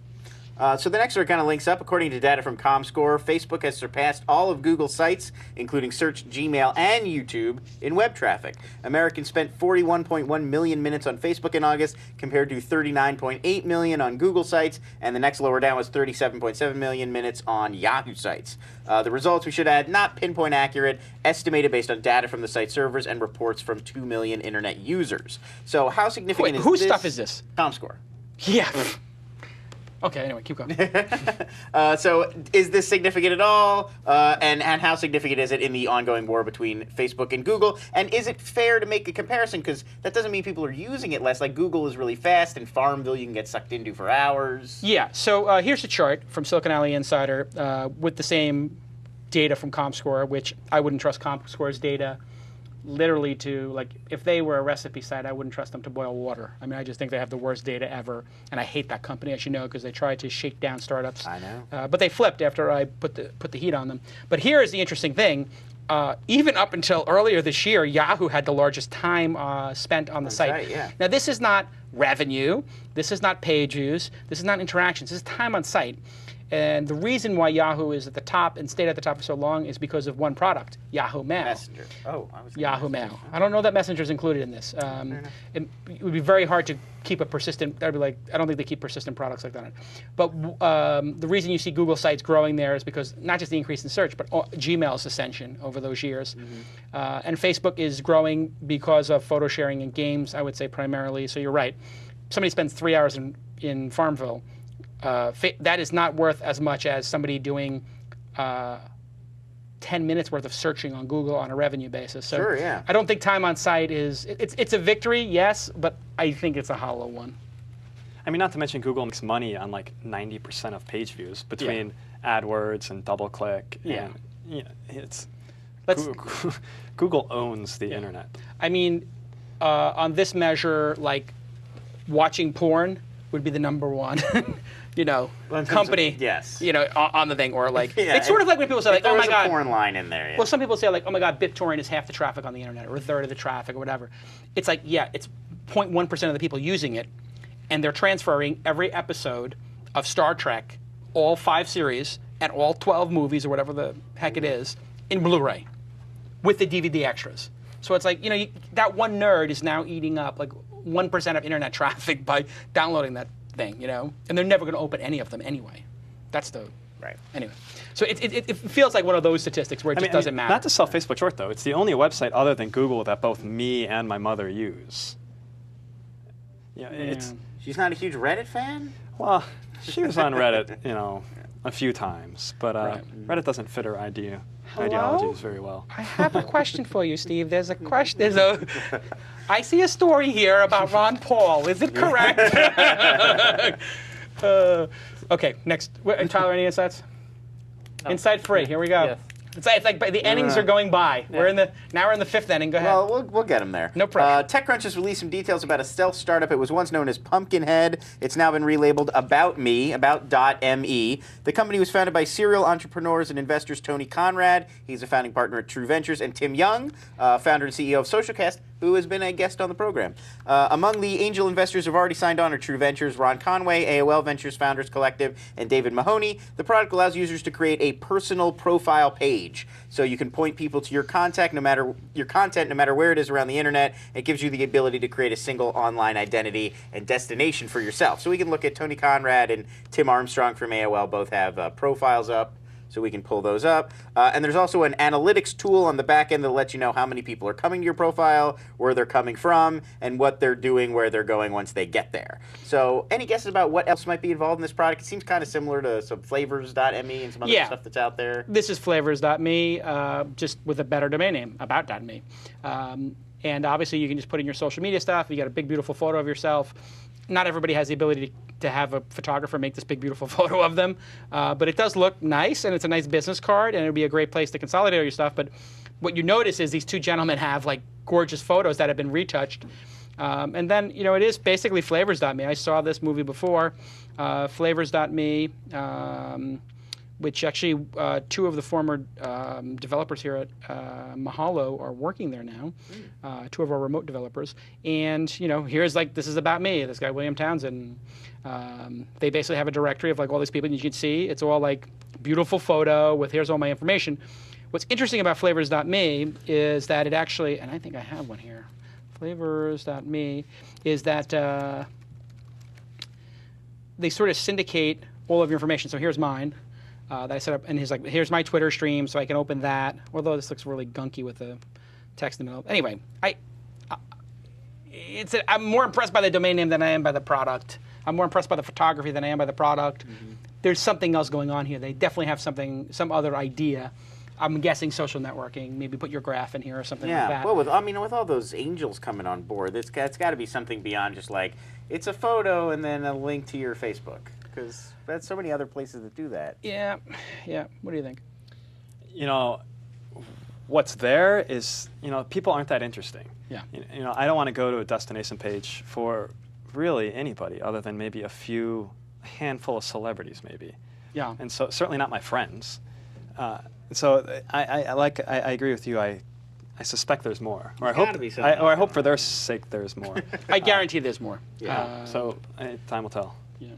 So the next story kind of links up. According to data from ComScore, Facebook has surpassed all of Google's sites, including Search, Gmail, and YouTube, in web traffic. Americans spent 41.1 million minutes on Facebook in August, compared to 39.8 million on Google sites, and the next lower down was 37.7 million minutes on Yahoo sites. The results, we should add, not pinpoint accurate, estimated based on data from the site servers and reports from 2 million internet users. So how significant is
Whose
this?
stuff is this?
ComScore.
Yeah. Okay, anyway, keep going.
So is this significant at all? And how significant is it in the ongoing war between Facebook and Google? And is it fair to make a comparison? Because that doesn't mean people are using it less. Like, Google is really fast, and Farmville you can get sucked into for hours.
Yeah, so here's a chart from Silicon Alley Insider with the same data from ComScore, which I wouldn't trust ComScore's data literally to, like, if they were a recipe site, I wouldn't trust them to boil water. I mean, I just think they have the worst data ever, and I hate that company, as you know, because they tried to shake down startups.
I know.
But they flipped after I put the heat on them. But here is the interesting thing. Even up until earlier this year, Yahoo had the largest time spent on the site.
Right, yeah.
Now, this is not revenue. This is not page views. This is not interactions. This is time on site. And the reason why Yahoo is at the top and stayed at the top for so long is because of one product, Yahoo Mail.
Messenger. Oh, I was thinking
Yahoo
Messenger.
Mail. I don't know that Messenger is included in this. It would be very hard to keep a persistent. I'd be like, I don't think they keep persistent products like that. But the reason you see Google sites growing there is because not just the increase in search, but Gmail's ascension over those years, and Facebook is growing because of photo sharing and games. I would say primarily. So you're right. Somebody spends 3 hours in Farmville. That is not worth as much as somebody doing 10 minutes worth of searching on Google on a revenue basis. So
Sure, yeah.
I don't think time on site it's a victory, yes, but I think it's a hollow one.
I mean, not to mention Google makes money on like 90% of page views between AdWords and DoubleClick.
Yeah.
And,
let's.
Google owns the internet.
I mean, on this measure, like watching porn would be the number one. Company,
yes,
on the thing, or like
Yeah,
it's sort of like when people say like,
there
oh
was
my god,
a porn line in there. Yeah.
well, some people say like, oh my god, BitTorrent is half the traffic on the internet, or a third of the traffic, or whatever. It's like, yeah, it's 0.1% of the people using it, and they're transferring every episode of Star Trek, all 5 series, and all 12 movies, or whatever the heck it is, in Blu-ray, with the DVD extras. So it's like, that one nerd is now eating up like 1% of internet traffic by downloading that thing, and they're never going to open any of them anyway. That's the
right.
Anyway, so it feels like one of those statistics where it just doesn't matter.
Not to sell Facebook short though, it's the only website other than Google that both me and my mother use.
She's not a huge Reddit fan.
Well, she was on Reddit, a few times, but Reddit doesn't fit her ideologies very well.
I have a question for you, Steve. There's a question. I see a story here about Ron Paul. Is it correct? Okay, next. Tyler, any insights? No. Insight free. Here we go. Yes. It's like the innings are going by. Yeah. Now we're in the 5th inning. Go ahead.
Well, we'll get them there.
No pressure.
TechCrunch has released some details about a stealth startup. It was once known as Pumpkinhead. It's now been relabeled About.me. The company was founded by serial entrepreneurs and investors Tony Conrad. He's a founding partner at True Ventures, and Tim Young, founder and CEO of Socialcast, who has been a guest on the program. Among the angel investors who've already signed on are True Ventures, Ron Conway, AOL Ventures Founders Collective, and David Mahoney. The product allows users to create a personal profile page. So you can point people to your content no matter where it is around the internet. It gives you the ability to create a single online identity and destination for yourself. So we can look at Tony Conrad and Tim Armstrong from AOL both have profiles up. So we can pull those up. And there's also an analytics tool on the back end that lets you know how many people are coming to your profile, where they're coming from, and what they're doing, where they're going once they get there. So any guesses about what else might be involved in this product? It seems kind of similar to some Flavors.me and some other stuff that's out there.
This is Flavors.me, just with a better domain name, About.me. And obviously you can just put in your social media stuff. You got a big, beautiful photo of yourself. Not everybody has the ability to have a photographer make this big, beautiful photo of them. But it does look nice, and it's a nice business card, and it would be a great place to consolidate all your stuff. But what you notice is these two gentlemen have like gorgeous photos that have been retouched. And then, it is basically Flavors.me. I saw this movie before, Flavors.me, which actually 2 of the former developers here at Mahalo are working there now, 2 of our remote developers. And, here's this is about me, this guy William Townsend. They basically have a directory of all these people, and you can see it's all beautiful photo with here's all my information. What's interesting about Flavors.me is that it actually, and I think I have one here, Flavors.me, is that they sort of syndicate all of your information. So here's mine. That I set up, and he's like, here's my Twitter stream, so I can open that. Although this looks really gunky with the text in the middle. Anyway, I'm more impressed by the domain name than I am by the product. I'm more impressed by the photography than I am by the product. Mm-hmm. There's something else going on here. They definitely have some other idea. I'm guessing social networking. Maybe put your graph in here or something like that.
Well, with all those angels coming on board, it's got to be something beyond just it's a photo and then a link to your Facebook. Because there's so many other places that do that.
Yeah. What do you think?
What's there is, people aren't that interesting.
Yeah.
I don't want to go to a destination page for really anybody other than maybe a handful of celebrities, maybe.
Yeah.
And so certainly not my friends. So I agree with you. I suspect there's more, or I hope for their sake there's more.
I guarantee there's more.
Yeah. Time will tell.
Yeah.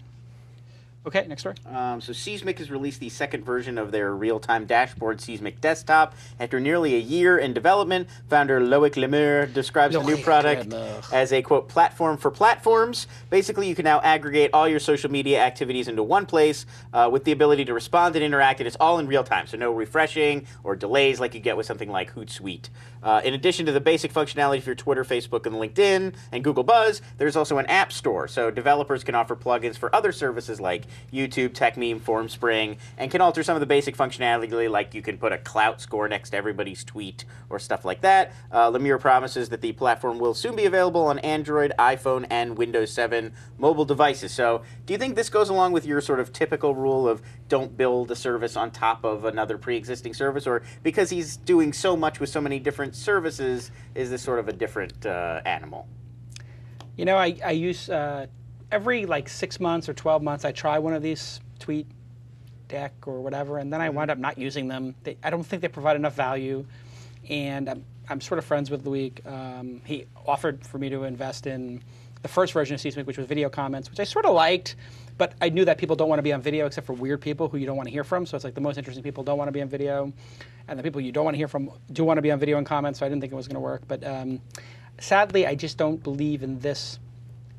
Okay, next story.
So Seismic has released the second version of their real-time dashboard, Seismic Desktop. After nearly a year in development, founder Loic Lemur describes the new product as a, quote, platform for platforms. Basically, you can now aggregate all your social media activities into one place with the ability to respond and interact, and it's all in real time, so no refreshing or delays like you get with something like Hootsuite. In addition to the basic functionality for your Twitter, Facebook, and LinkedIn, and Google Buzz, there's also an app store, so developers can offer plugins for other services like YouTube, TechMeme, FormSpring, and can alter some of the basic functionality, like you can put a clout score next to everybody's tweet or stuff like that. Lemire promises that the platform will soon be available on Android, iPhone, and Windows 7 mobile devices. So do you think this goes along with your sort of typical rule of don't build a service on top of another pre-existing service, or because he's doing so much with so many different services, is this sort of a different animal?
You know, I use every like 6 months or 12 months, I try one of these tweet deck or whatever, and then I wind up not using them. I don't think they provide enough value, and I'm sort of friends with Loic. He offered for me to invest in the first version of C-Smink, which was video comments, which I sort of liked, but I knew that people don't want to be on video except for weird people who you don't want to hear from. So it's like the most interesting people don't want to be on video, and the people you don't want to hear from do want to be on video and comments, so I didn't think it was going to work. But sadly, I just don't believe in this.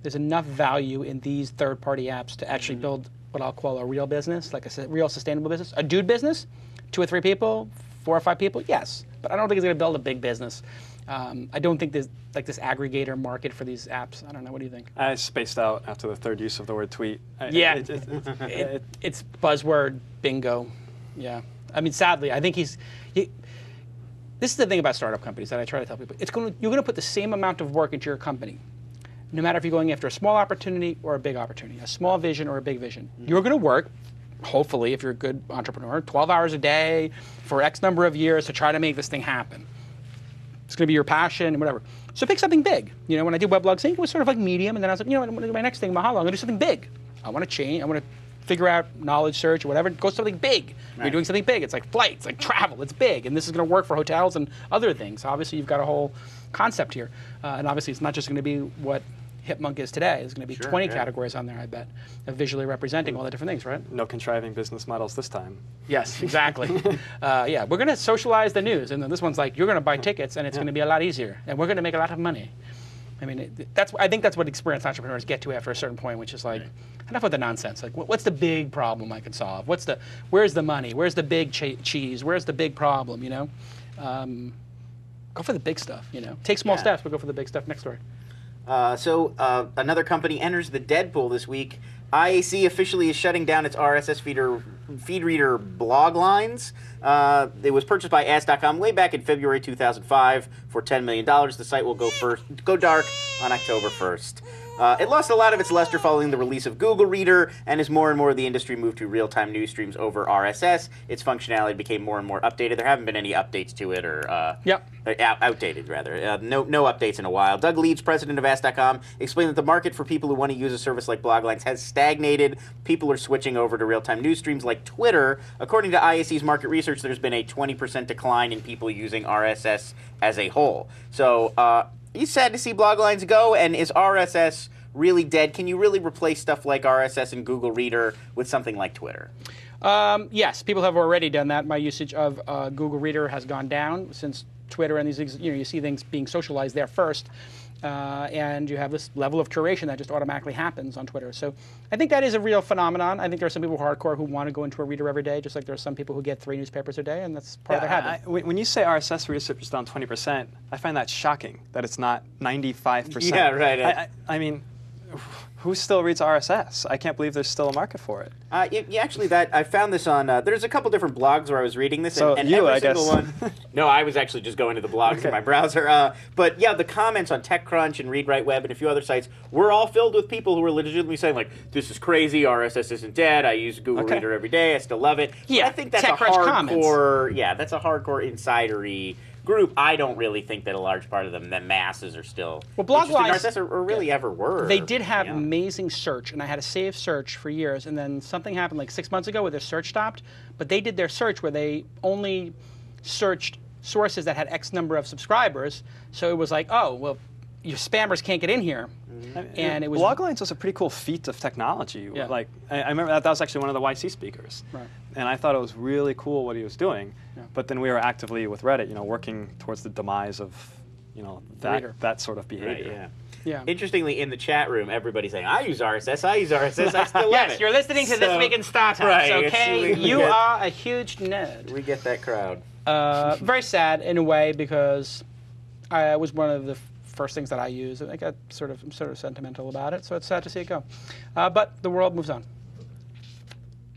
There's enough value in these third-party apps to actually build what I'll call a real business, like a real sustainable business. A dude business, 2 or 3 people, 4 or 5 people, yes. But I don't think it's going to build a big business. I don't think there's like this aggregator market for these apps. I don't know. What do you think?
I spaced out after the 3rd use of the word tweet.
It's buzzword bingo. Yeah. I mean, sadly, I think this is the thing about startup companies that I try to tell people. You're going to put the same amount of work into your company, no matter if you're going after a small opportunity or a big opportunity, a small vision or a big vision. You're going to work, hopefully, if you're a good entrepreneur, 12 hours a day for X number of years to try to make this thing happen. It's going to be your passion and whatever. So pick something big. You know, when I did Weblog Sync, it was sort of like medium, and then I was like, you know what, I'm going to do my next thing, Mahalo. I'm going to do something big. I want to change. I want to figure out knowledge search or whatever. Go something big. Right. You're doing something big. It's like flights, like travel. It's big, and this is going to work for hotels and other things. Obviously, you've got a whole concept here, and obviously, it's not just going to be what Hipmunk is today. There's going to be 20 categories on there, I bet, of visually representing all the different things, right?
No contriving business models this time.
Yes, exactly. Yeah, we're going to socialize the news, and then this one's like, you're going to buy tickets, and it's going to be a lot easier, and we're going to make a lot of money. I mean, I think that's what experienced entrepreneurs get to after a certain point, which is like, enough with the nonsense. Like, what's the big problem I can solve? Where's the money? Where's the big cheese? Where's the big problem? You know, go for the big stuff. You know, take small steps, but go for the big stuff. Next story.
So another company enters the Deadpool this week. IAC officially is shutting down its RSS feed reader blog lines. It was purchased by Ask.com way back in February 2005 for $10 million. The site will go dark on October 1st. It lost a lot of its luster following the release of Google Reader, and as more and more of the industry moved to real-time news streams over RSS, its functionality became more and more updated. There haven't been any updates to it, or outdated, rather. No updates in a while. Doug Leeds, president of Ask.com, explained that the market for people who want to use a service like Bloglines has stagnated. People are switching over to real-time news streams like Twitter. According to IAC's market research, there's been a 20% decline in people using RSS as a whole. So, he's sad to see Bloglines go, and is RSS really dead? Can you really replace stuff like RSS and Google Reader with something like Twitter?
Yes, people have already done that. My usage of Google Reader has gone down since Twitter and these things, you see things being socialized there first. And you have this level of curation that just automatically happens on Twitter. So I think that is a real phenomenon. I think there are some people hardcore who want to go into a reader every day, just like there are some people who get 3 newspapers a day, and that's part of their habit.
When you say RSS research is down 20%, I find that shocking, that it's not 95%.
Yeah, right.
I mean, who still reads RSS? I can't believe there's still a market for it.
Actually, I found this on. There's a couple different blogs where I was reading this,
so
and
you,
every
I
single
guess.
one. No, I was actually just going to the blogs in my browser. But yeah, the comments on TechCrunch and ReadWriteWeb and a few other sites were all filled with people who were legitimately saying like, "This is crazy. RSS isn't dead. I use Google Reader every day. I still love it."
Yeah,
but I think that's a hardcore. Yeah, that's a hardcore insidery group. I don't really think that a large part of them, the masses, are still
Bloglines
RSS or really ever were.
They did have amazing search, and I had a saved search for years, and then something happened like 6 months ago where their search stopped, but they did their search where they only searched sources that had X number of subscribers, so it was like, oh, well, your spammers can't get in here. And it was
Bloglines was a pretty cool feat of technology.
Yeah.
Like I remember that was actually one of the YC speakers, and I thought it was really cool what he was doing. Yeah. But then we were actively with Reddit, working towards the demise of, that sort of behavior.
Right, yeah. Interestingly, in the chat room, everybody's saying, "I use RSS. I use RSS. I still love
yes,
it."
you're listening to This Week in Startups.
Right,
okay, you are a huge nerd.
We get that crowd.
Very sad in a way because I was one of the first things that I use, and I'm sort of sentimental about it, so it's sad to see it go. But the world moves on.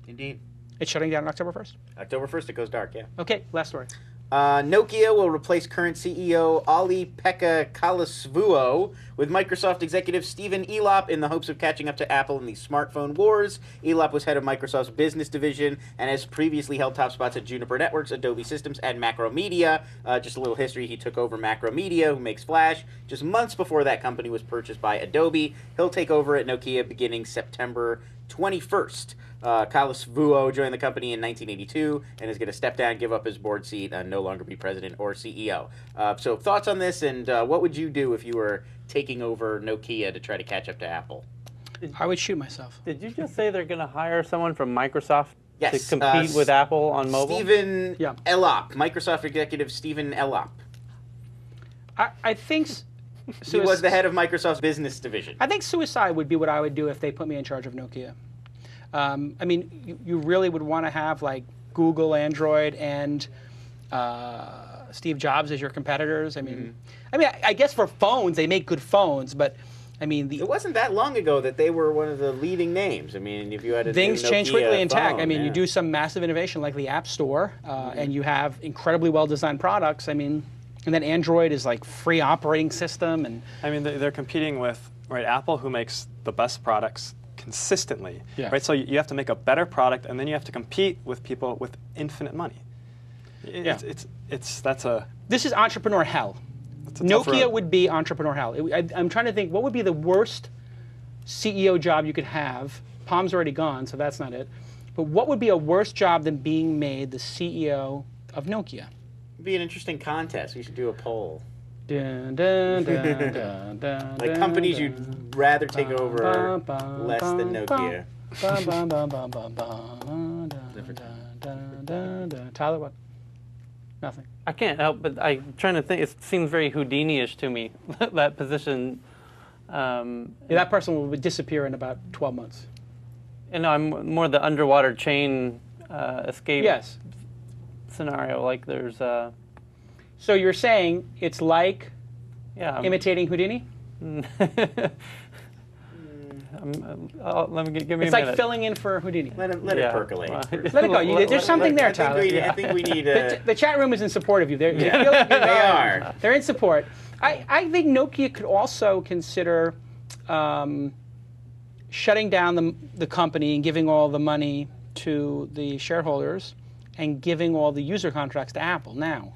Indeed.
It's shutting down on October 1st.
October 1st, it goes dark, yeah.
Okay, last story.
Nokia will replace current CEO Olli-Pekka Kallasvuo with Microsoft executive Stephen Elop in the hopes of catching up to Apple in the smartphone wars. Elop was head of Microsoft's business division and has previously held top spots at Juniper Networks, Adobe Systems, and Macromedia. Just a little history, he took over Macromedia, who makes Flash, just months before that company was purchased by Adobe. He'll take over at Nokia beginning September 21st. Kallasvuo joined the company in 1982 and is going to step down, give up his board seat, and no longer be president or CEO. So thoughts on this, and what would you do if you were taking over Nokia to try to catch up to Apple?
I would shoot myself.
Did you just say they're going to hire someone from Microsoft
Yes,
to compete with Apple on mobile?
Stephen
Yeah.
Elop, Microsoft executive Stephen Elop.
I think...
He was the head of Microsoft's business division.
I think suicide would be what I would do if they put me in charge of Nokia. I mean, you really would want to have like Google, Android, and Steve Jobs as your competitors. I mean, I guess for phones they make good phones, but I mean,
It wasn't that long ago that they were one of the leading names. I mean, if you had a
things
new
change
Nokia
quickly in tech.
phone,
I mean,
yeah.
you do some massive innovation like the App Store, and you have incredibly well-designed products. I mean, and then Android is like free operating system, and
I mean, they're competing with Apple, who makes the best products consistently,
Yeah.
right? So you have to make a better product, and then you have to compete with people with infinite money.
this is entrepreneur hell.
It's a tough
Nokia
road.
would be entrepreneur hell. I'm trying to think, what would be the worst CEO job you could have? Palm's already gone, so that's not it. But what would be a worse job than being made the CEO of Nokia?
It'd be an interesting contest. We should do a poll.
Dun, dun, dun, dun, dun,
Like
dun,
companies
dun,
you'd rather take over less than Nokia.
bum, bum, bum, bum, bum, bum, dun, dun, dun, dun. Tyler, what? Nothing.
I can't help but I'm trying to think. It seems very Houdini-ish to me, that position.
Yeah, that person would disappear in about 12 months.
And I'm more the underwater chain escape
Yes.
scenario. Like there's,
So you're saying it's like
yeah.
imitating Houdini?
Let me give me
It's
a
like
minute.
filling in for Houdini.
Let it
Yeah.
percolate.
Let it go. There's something there,
I think
Tyler.
I think we need a...
The chat room is in support of you. They feel like
They are.
They're in support. I think Nokia could also consider shutting down the company and giving all the money to the shareholders and giving all the user contracts to Apple now.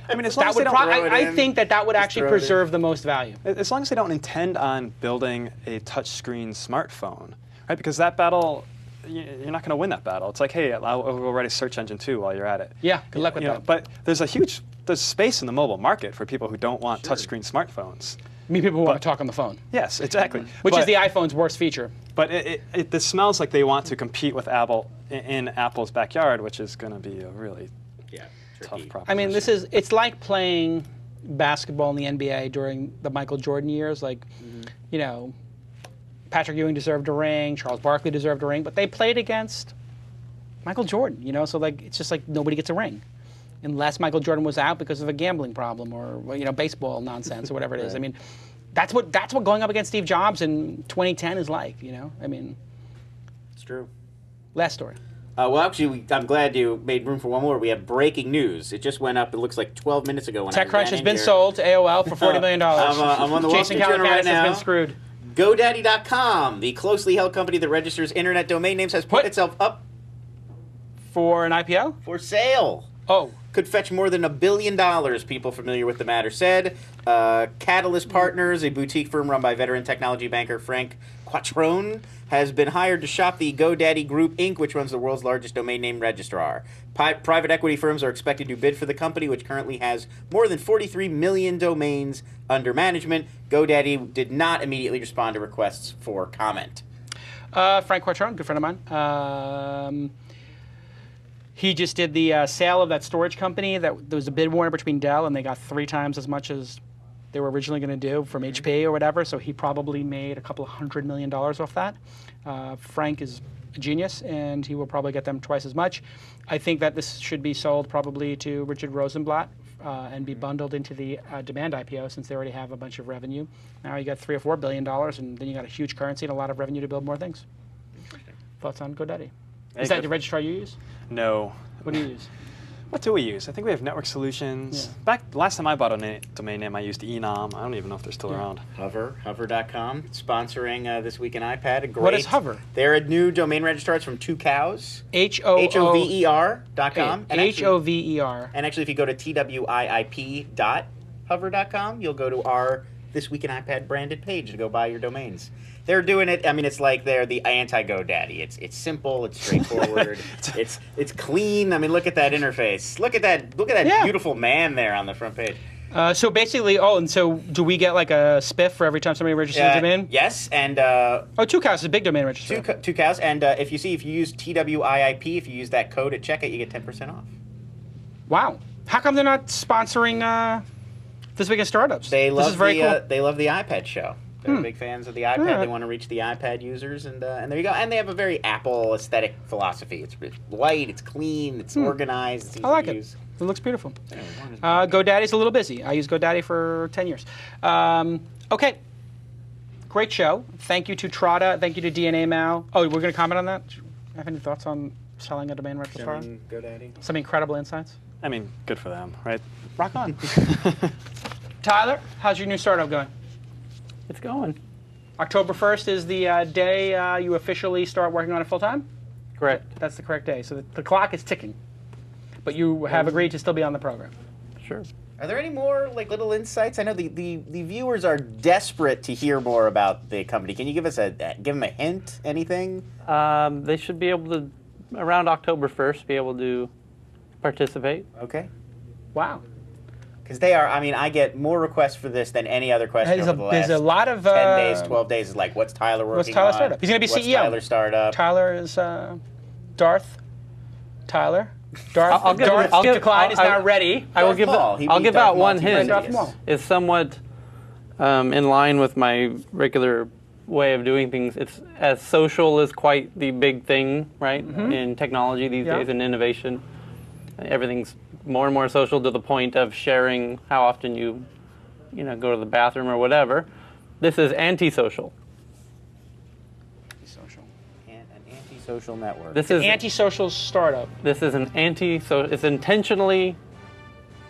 I mean, as long
That
as they
would
don't,
throw it
I
in.
think that would
Just
actually
throw it in.
preserve the most value.
as long as they don't intend on building a touchscreen smartphone, right? Because that battle, you're not going to win that battle. It's like, hey, I'll go write a search engine too while you're at it.
Yeah, good luck with that.
But there's space in the mobile market for people who don't want touchscreen smartphones.
I mean, people want to talk on the phone,
Yes, exactly.
which is
But-
the iPhone's worst feature.
But this smells like they want to compete with Apple in Apple's backyard, which is going to be a really
Yeah,
tough
tricky.
proposition.
I mean, it's like playing basketball in the NBA during the Michael Jordan years. Like, Patrick Ewing deserved a ring, Charles Barkley deserved a ring, but they played against Michael Jordan, so like it's just like nobody gets a ring. Unless Michael Jordan was out because of a gambling problem or baseball nonsense or whatever it is. I mean, that's what going up against Steve Jobs in 2010 is like. I mean,
It's true.
last story.
Well, actually, I'm glad you made room for one more. We have breaking news. It just went up, it looks like 12 minutes ago. When I
TechCrunch
ran
has
in
been
here.
sold to AOL for $40 million.
I'm on the Wall
Jason
Street Journal
Calacanis
right now.
has been screwed.
GoDaddy.com, the closely held company that registers internet domain names, has put
What?
itself up
For an IPO?
for sale.
Oh.
Could fetch more than $1 billion, people familiar with the matter said. Catalyst Partners, a boutique firm run by veteran technology banker Frank Quattrone, has been hired to shop the GoDaddy Group, Inc., which runs the world's largest domain name registrar. Private equity firms are expected to bid for the company, which currently has more than 43 million domains under management. GoDaddy did not immediately respond to requests for comment.
Frank Quattrone, good friend of mine. He just did the sale of that storage company. There was a bid war between Dell, and they got 3 times as much as they were originally going to do from HP or whatever. So he probably made a couple of $100 million off that. Frank is a genius, and he will probably get them twice as much. I think that this should be sold probably to Richard Rosenblatt and be bundled into the demand IPO, since they already have a bunch of revenue. Now you got $3 or $4 billion, and then you got a huge currency and a lot of revenue to build more things. Thoughts on GoDaddy? Is that the registrar you use?
No.
What do you use?
What do we use? I think we have Network Solutions. Back last time I bought a domain name, I used Enom. I don't even know if they're still around.
Hover.com, sponsoring This Week in iPad. Great.
What is Hover?
They're a new domain registrar. It's from Two Cows.
HOVER.com.
HOVER.com.
HOVER.
And actually, if you go to TWIIP.hover.com, you'll go to our This Week in iPad branded page to go buy your domains. They're doing it. I mean, it's like they're the anti-GoDaddy. It's simple. It's straightforward. it's clean. I mean, look at that interface. Look at that beautiful man there on the front page.
So basically, and so do we get like a spiff for every time somebody registers a domain?
Yes, and
Two Cows is a big domain registrar.
Two Cows, and if you use TWIIP, if you use that code at checkout, you get 10% off.
Wow. How come they're not sponsoring This Week in Startups?
They love
this is very cool.
They love the iPad show. They're big fans of the iPad. Right. They want to reach the iPad users, and there you go. And they have a very Apple aesthetic philosophy. It's white, it's clean, it's organized, it's easy
I like
to
it.
use.
It looks beautiful. GoDaddy's a little busy. I used GoDaddy for 10 years. Okay. Great show. Thank you to Trada. Thank you to DNA Mal. Oh, we're going to comment on that? Do you have any thoughts on selling a domain registrar?
GoDaddy.
Some incredible insights?
I mean, good for them, right?
Rock on. Tyler, how's your new startup going?
It's going.
October 1st is the day you officially start working on it full-time?
Correct.
That's the correct day. So the clock is ticking. But you have agreed to still be on the program.
Sure.
Are there any more little insights? I know the viewers are desperate to hear more about the company. Can you give them a hint? Anything?
They should be able to, around October 1st, be able to participate.
Okay.
Wow.
Because they are, I mean, I get more requests for this than any other question over the last
there's a lot of
10 days, 12 days. Is like, what's Tyler working on?
What's Tyler startup? He's going to be
what's
CEO.
Tyler startup?
Tyler is Darth. Tyler. Darth.
I'll give-
Darth
I'll give-
Decline is
I'll-
now ready.
I will give.
Maul. He
I'll
beat
give
Darth
out
Maul
one
to
hint.
Darth Maul.
It's somewhat in line with my regular way of doing things. It's as social is quite the big thing, right? In technology these days, and innovation. Everything's more and more social to the point of sharing how often you go to the bathroom or whatever. This is antisocial.
An anti-social network.
This is
Antisocial startup.
This is an anti-social. It's intentionally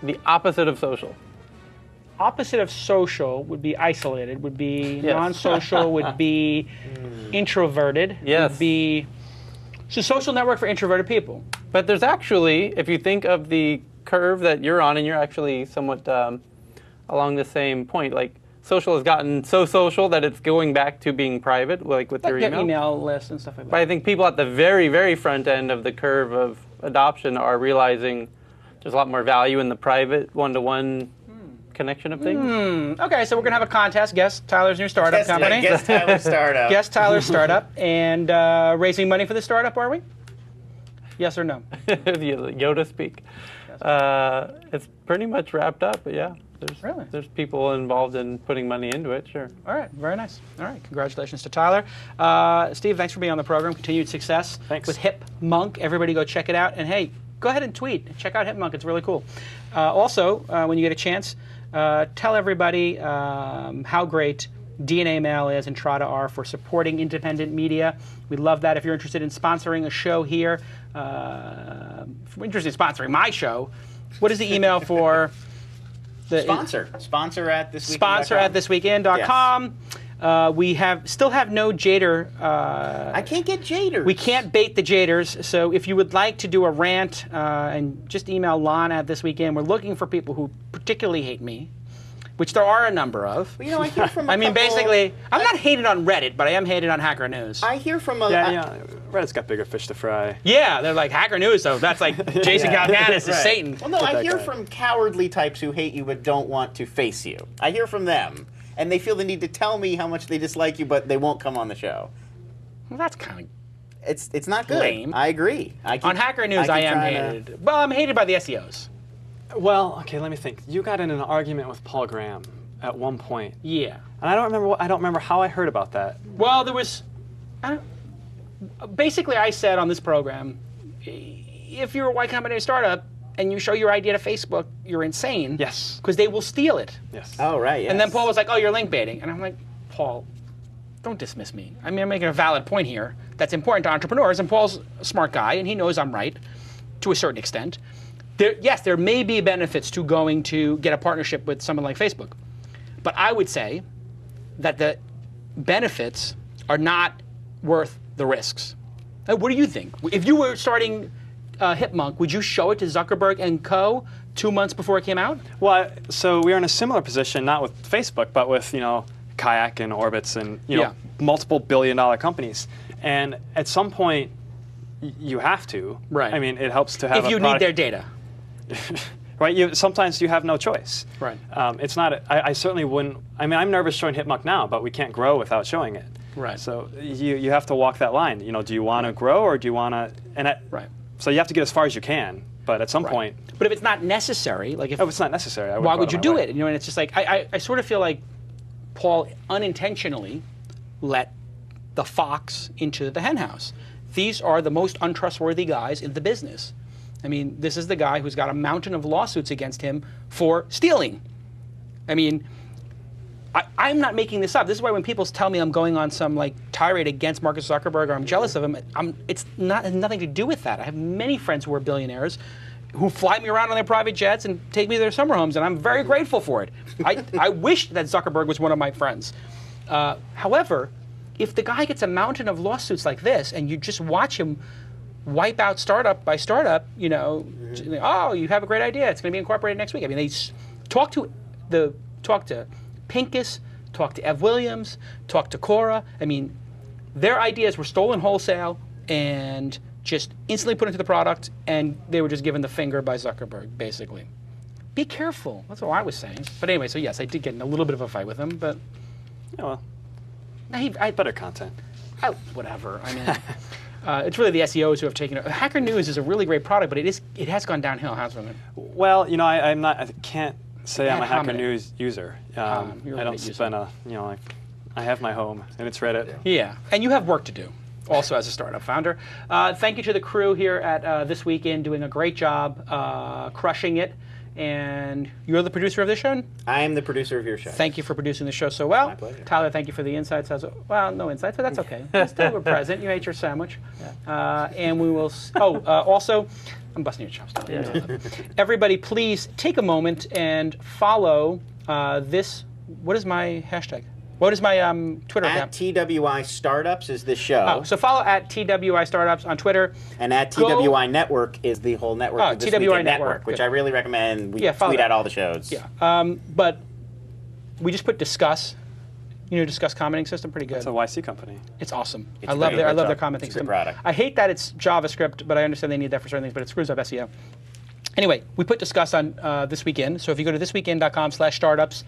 the opposite of social.
Opposite of social would be isolated, would be
Yes.
non-social, would be introverted.
Yes.
Would be... So social network for introverted people.
But there's actually, if you think of the curve that you're on, and you're actually somewhat along the same point, like social has gotten so social that it's going back to being private, like with your
email list and stuff like that.
But I think people at the very, very front end of the curve of adoption are realizing there's a lot more value in the private one-to-one connection of things.
Okay, so we're going to have a contest. Guess Tyler's new startup company.
Guess Tyler's startup.
Guess Tyler's startup. And raising money for the startup, are we? Yes or no?
Yoda speak. It's pretty much wrapped up, but yeah. There's people involved in putting money into it, sure.
All right, very nice. All right, congratulations to Tyler. Steve, thanks for being on the program. Continued success with Hipmunk. Everybody go check it out. And hey, go ahead and tweet. Check out Hipmunk. It's really cool. Also, when you get a chance, tell everybody how great DNA Mail is and Trada are for supporting independent media. We love that. If you're interested in sponsoring a show here, if you're interested in sponsoring my show, what is the email for the
Sponsor at thisweekend.com.
Sponsor at thisweekend.com. Yes. We still have no Jader.
I can't get Jaders.
We can't bait the Jaders. So if you would like to do a rant, and just email Lon at This Weekend. We're looking for people who particularly hate me, which there are a number of.
Well, I hear from
basically, I'm not hated on Reddit, but I am hated on Hacker News.
I hear from
Reddit's got bigger fish to fry.
Yeah, they're like, Hacker News, though. That's like Jason Galganis is Satan.
Well, no, I hear from cowardly types who hate you but don't want to face you. I hear from them. And they feel the need to tell me how much they dislike you, but they won't come on the show.
Well, that's kind of
it's not good.
lame.
I agree.
On Hacker News, I am hated. Well, I'm hated by the SEOs.
Well, okay, let me think. You got in an argument with Paul Graham at one point.
Yeah.
And I don't remember how I heard about that.
Well, there was... basically, I said on this program, if you're a Y Combinator startup, and you show your idea to Facebook, you're insane.
Yes.
Because they will steal it.
Yes.
Oh, right, yes.
And then Paul was like, oh, you're link baiting. And I'm like, Paul, don't dismiss me. I mean, I'm making a valid point here. that's important to entrepreneurs, and Paul's a smart guy, and he knows I'm right to a certain extent. Yes, there may be benefits to going to get a partnership with someone like Facebook. But I would say that the benefits are not worth the risks. What do you think? If you were starting Hipmunk, would you show it to Zuckerberg and co. 2 months before it came out?
Well, so we are in a similar position, not with Facebook, but with Kayak and Orbitz and multiple billion-dollar companies. And at some point, you have to.
Right.
I mean, it helps to have.
If you need their data.
Right. Sometimes you have no choice.
Right.
It's not. I certainly wouldn't. I mean, I'm nervous showing Hipmunk now, but we can't grow without showing it.
Right.
So you have to walk that line. Do you want to grow or do you want to?
Right.
So you have to get as far as you can, but at some point.
But if it's not necessary, like if
it's not necessary,
why would you do it? And it's just like I sort of feel like Paul unintentionally let the fox into the henhouse. These are the most untrustworthy guys in the business. I mean, this is the guy who's got a mountain of lawsuits against him for stealing. I mean, I'm not making this up. This is why when people tell me I'm going on some like tirade against Mark Zuckerberg or I'm jealous of him, it's not has nothing to do with that. I have many friends who are billionaires who fly me around on their private jets and take me to their summer homes, and I'm very grateful for it. I wish that Zuckerberg was one of my friends. However, if the guy gets a mountain of lawsuits like this and you just watch him wipe out startup by startup, oh, you have a great idea, it's going to be incorporated next week. I mean, they talk to Pincus, talk to Ev Williams, talk to Cora. I mean, their ideas were stolen wholesale and just instantly put into the product, and they were just given the finger by Zuckerberg, basically. Be careful. That's all I was saying. But anyway, so yes, I did get in a little bit of a fight with him, but...
Yeah, well, better content.
Whatever. I mean... it's really the SEOs who have taken it. Hacker News is a really great product, but it has gone downhill, hasn't it?
Well, I can't say I'm a Hacker News user. I don't spend I have my home, and it's Reddit.
Yeah, and you have work to do, also as a startup founder. Thank you to the crew here at This Weekend, doing a great job, crushing it. And you're the producer of this show?
I am the producer of your show.
Thank you for producing the show so well.
My pleasure.
Tyler, thank you for the insights. Well, no insights, but that's okay. Still were present. You ate your sandwich. Yeah. And we will... also, I'm busting your chops. Yeah. Everybody, please take a moment and follow this... What is my hashtag? What is my Twitter account?
@TWI Startups is the show.
So follow @TWI Startups on Twitter.
And @TWI Network is the whole network. The
TWI Network,
which I really recommend. We tweet
that.
out all the shows.
Yeah. But we just put Discuss. Discuss commenting system, pretty good.
It's a YC company.
It's awesome. I love their commenting system.
Product.
I hate that it's JavaScript, but I understand they need that for certain things, but it screws up SEO. Anyway, we put Discuss on This Weekend. So if you go to thisweekend.com/startups,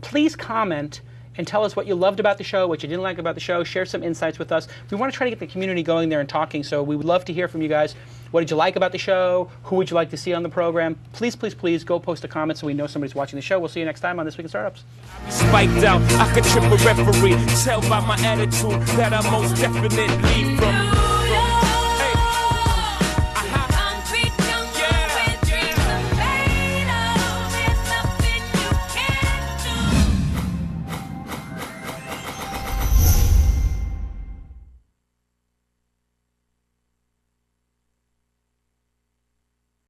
please comment and tell us what you loved about the show, what you didn't like about the show. Share some insights with us. We want to try to get the community going there and talking, so we would love to hear from you guys. What did you like about the show? Who would you like to see on the program? Please, please, please go post a comment so we know somebody's watching the show. We'll see you next time on This Week in Startups.
Spiked out, I could trip a referee. Tell by my attitude that I most definitely from.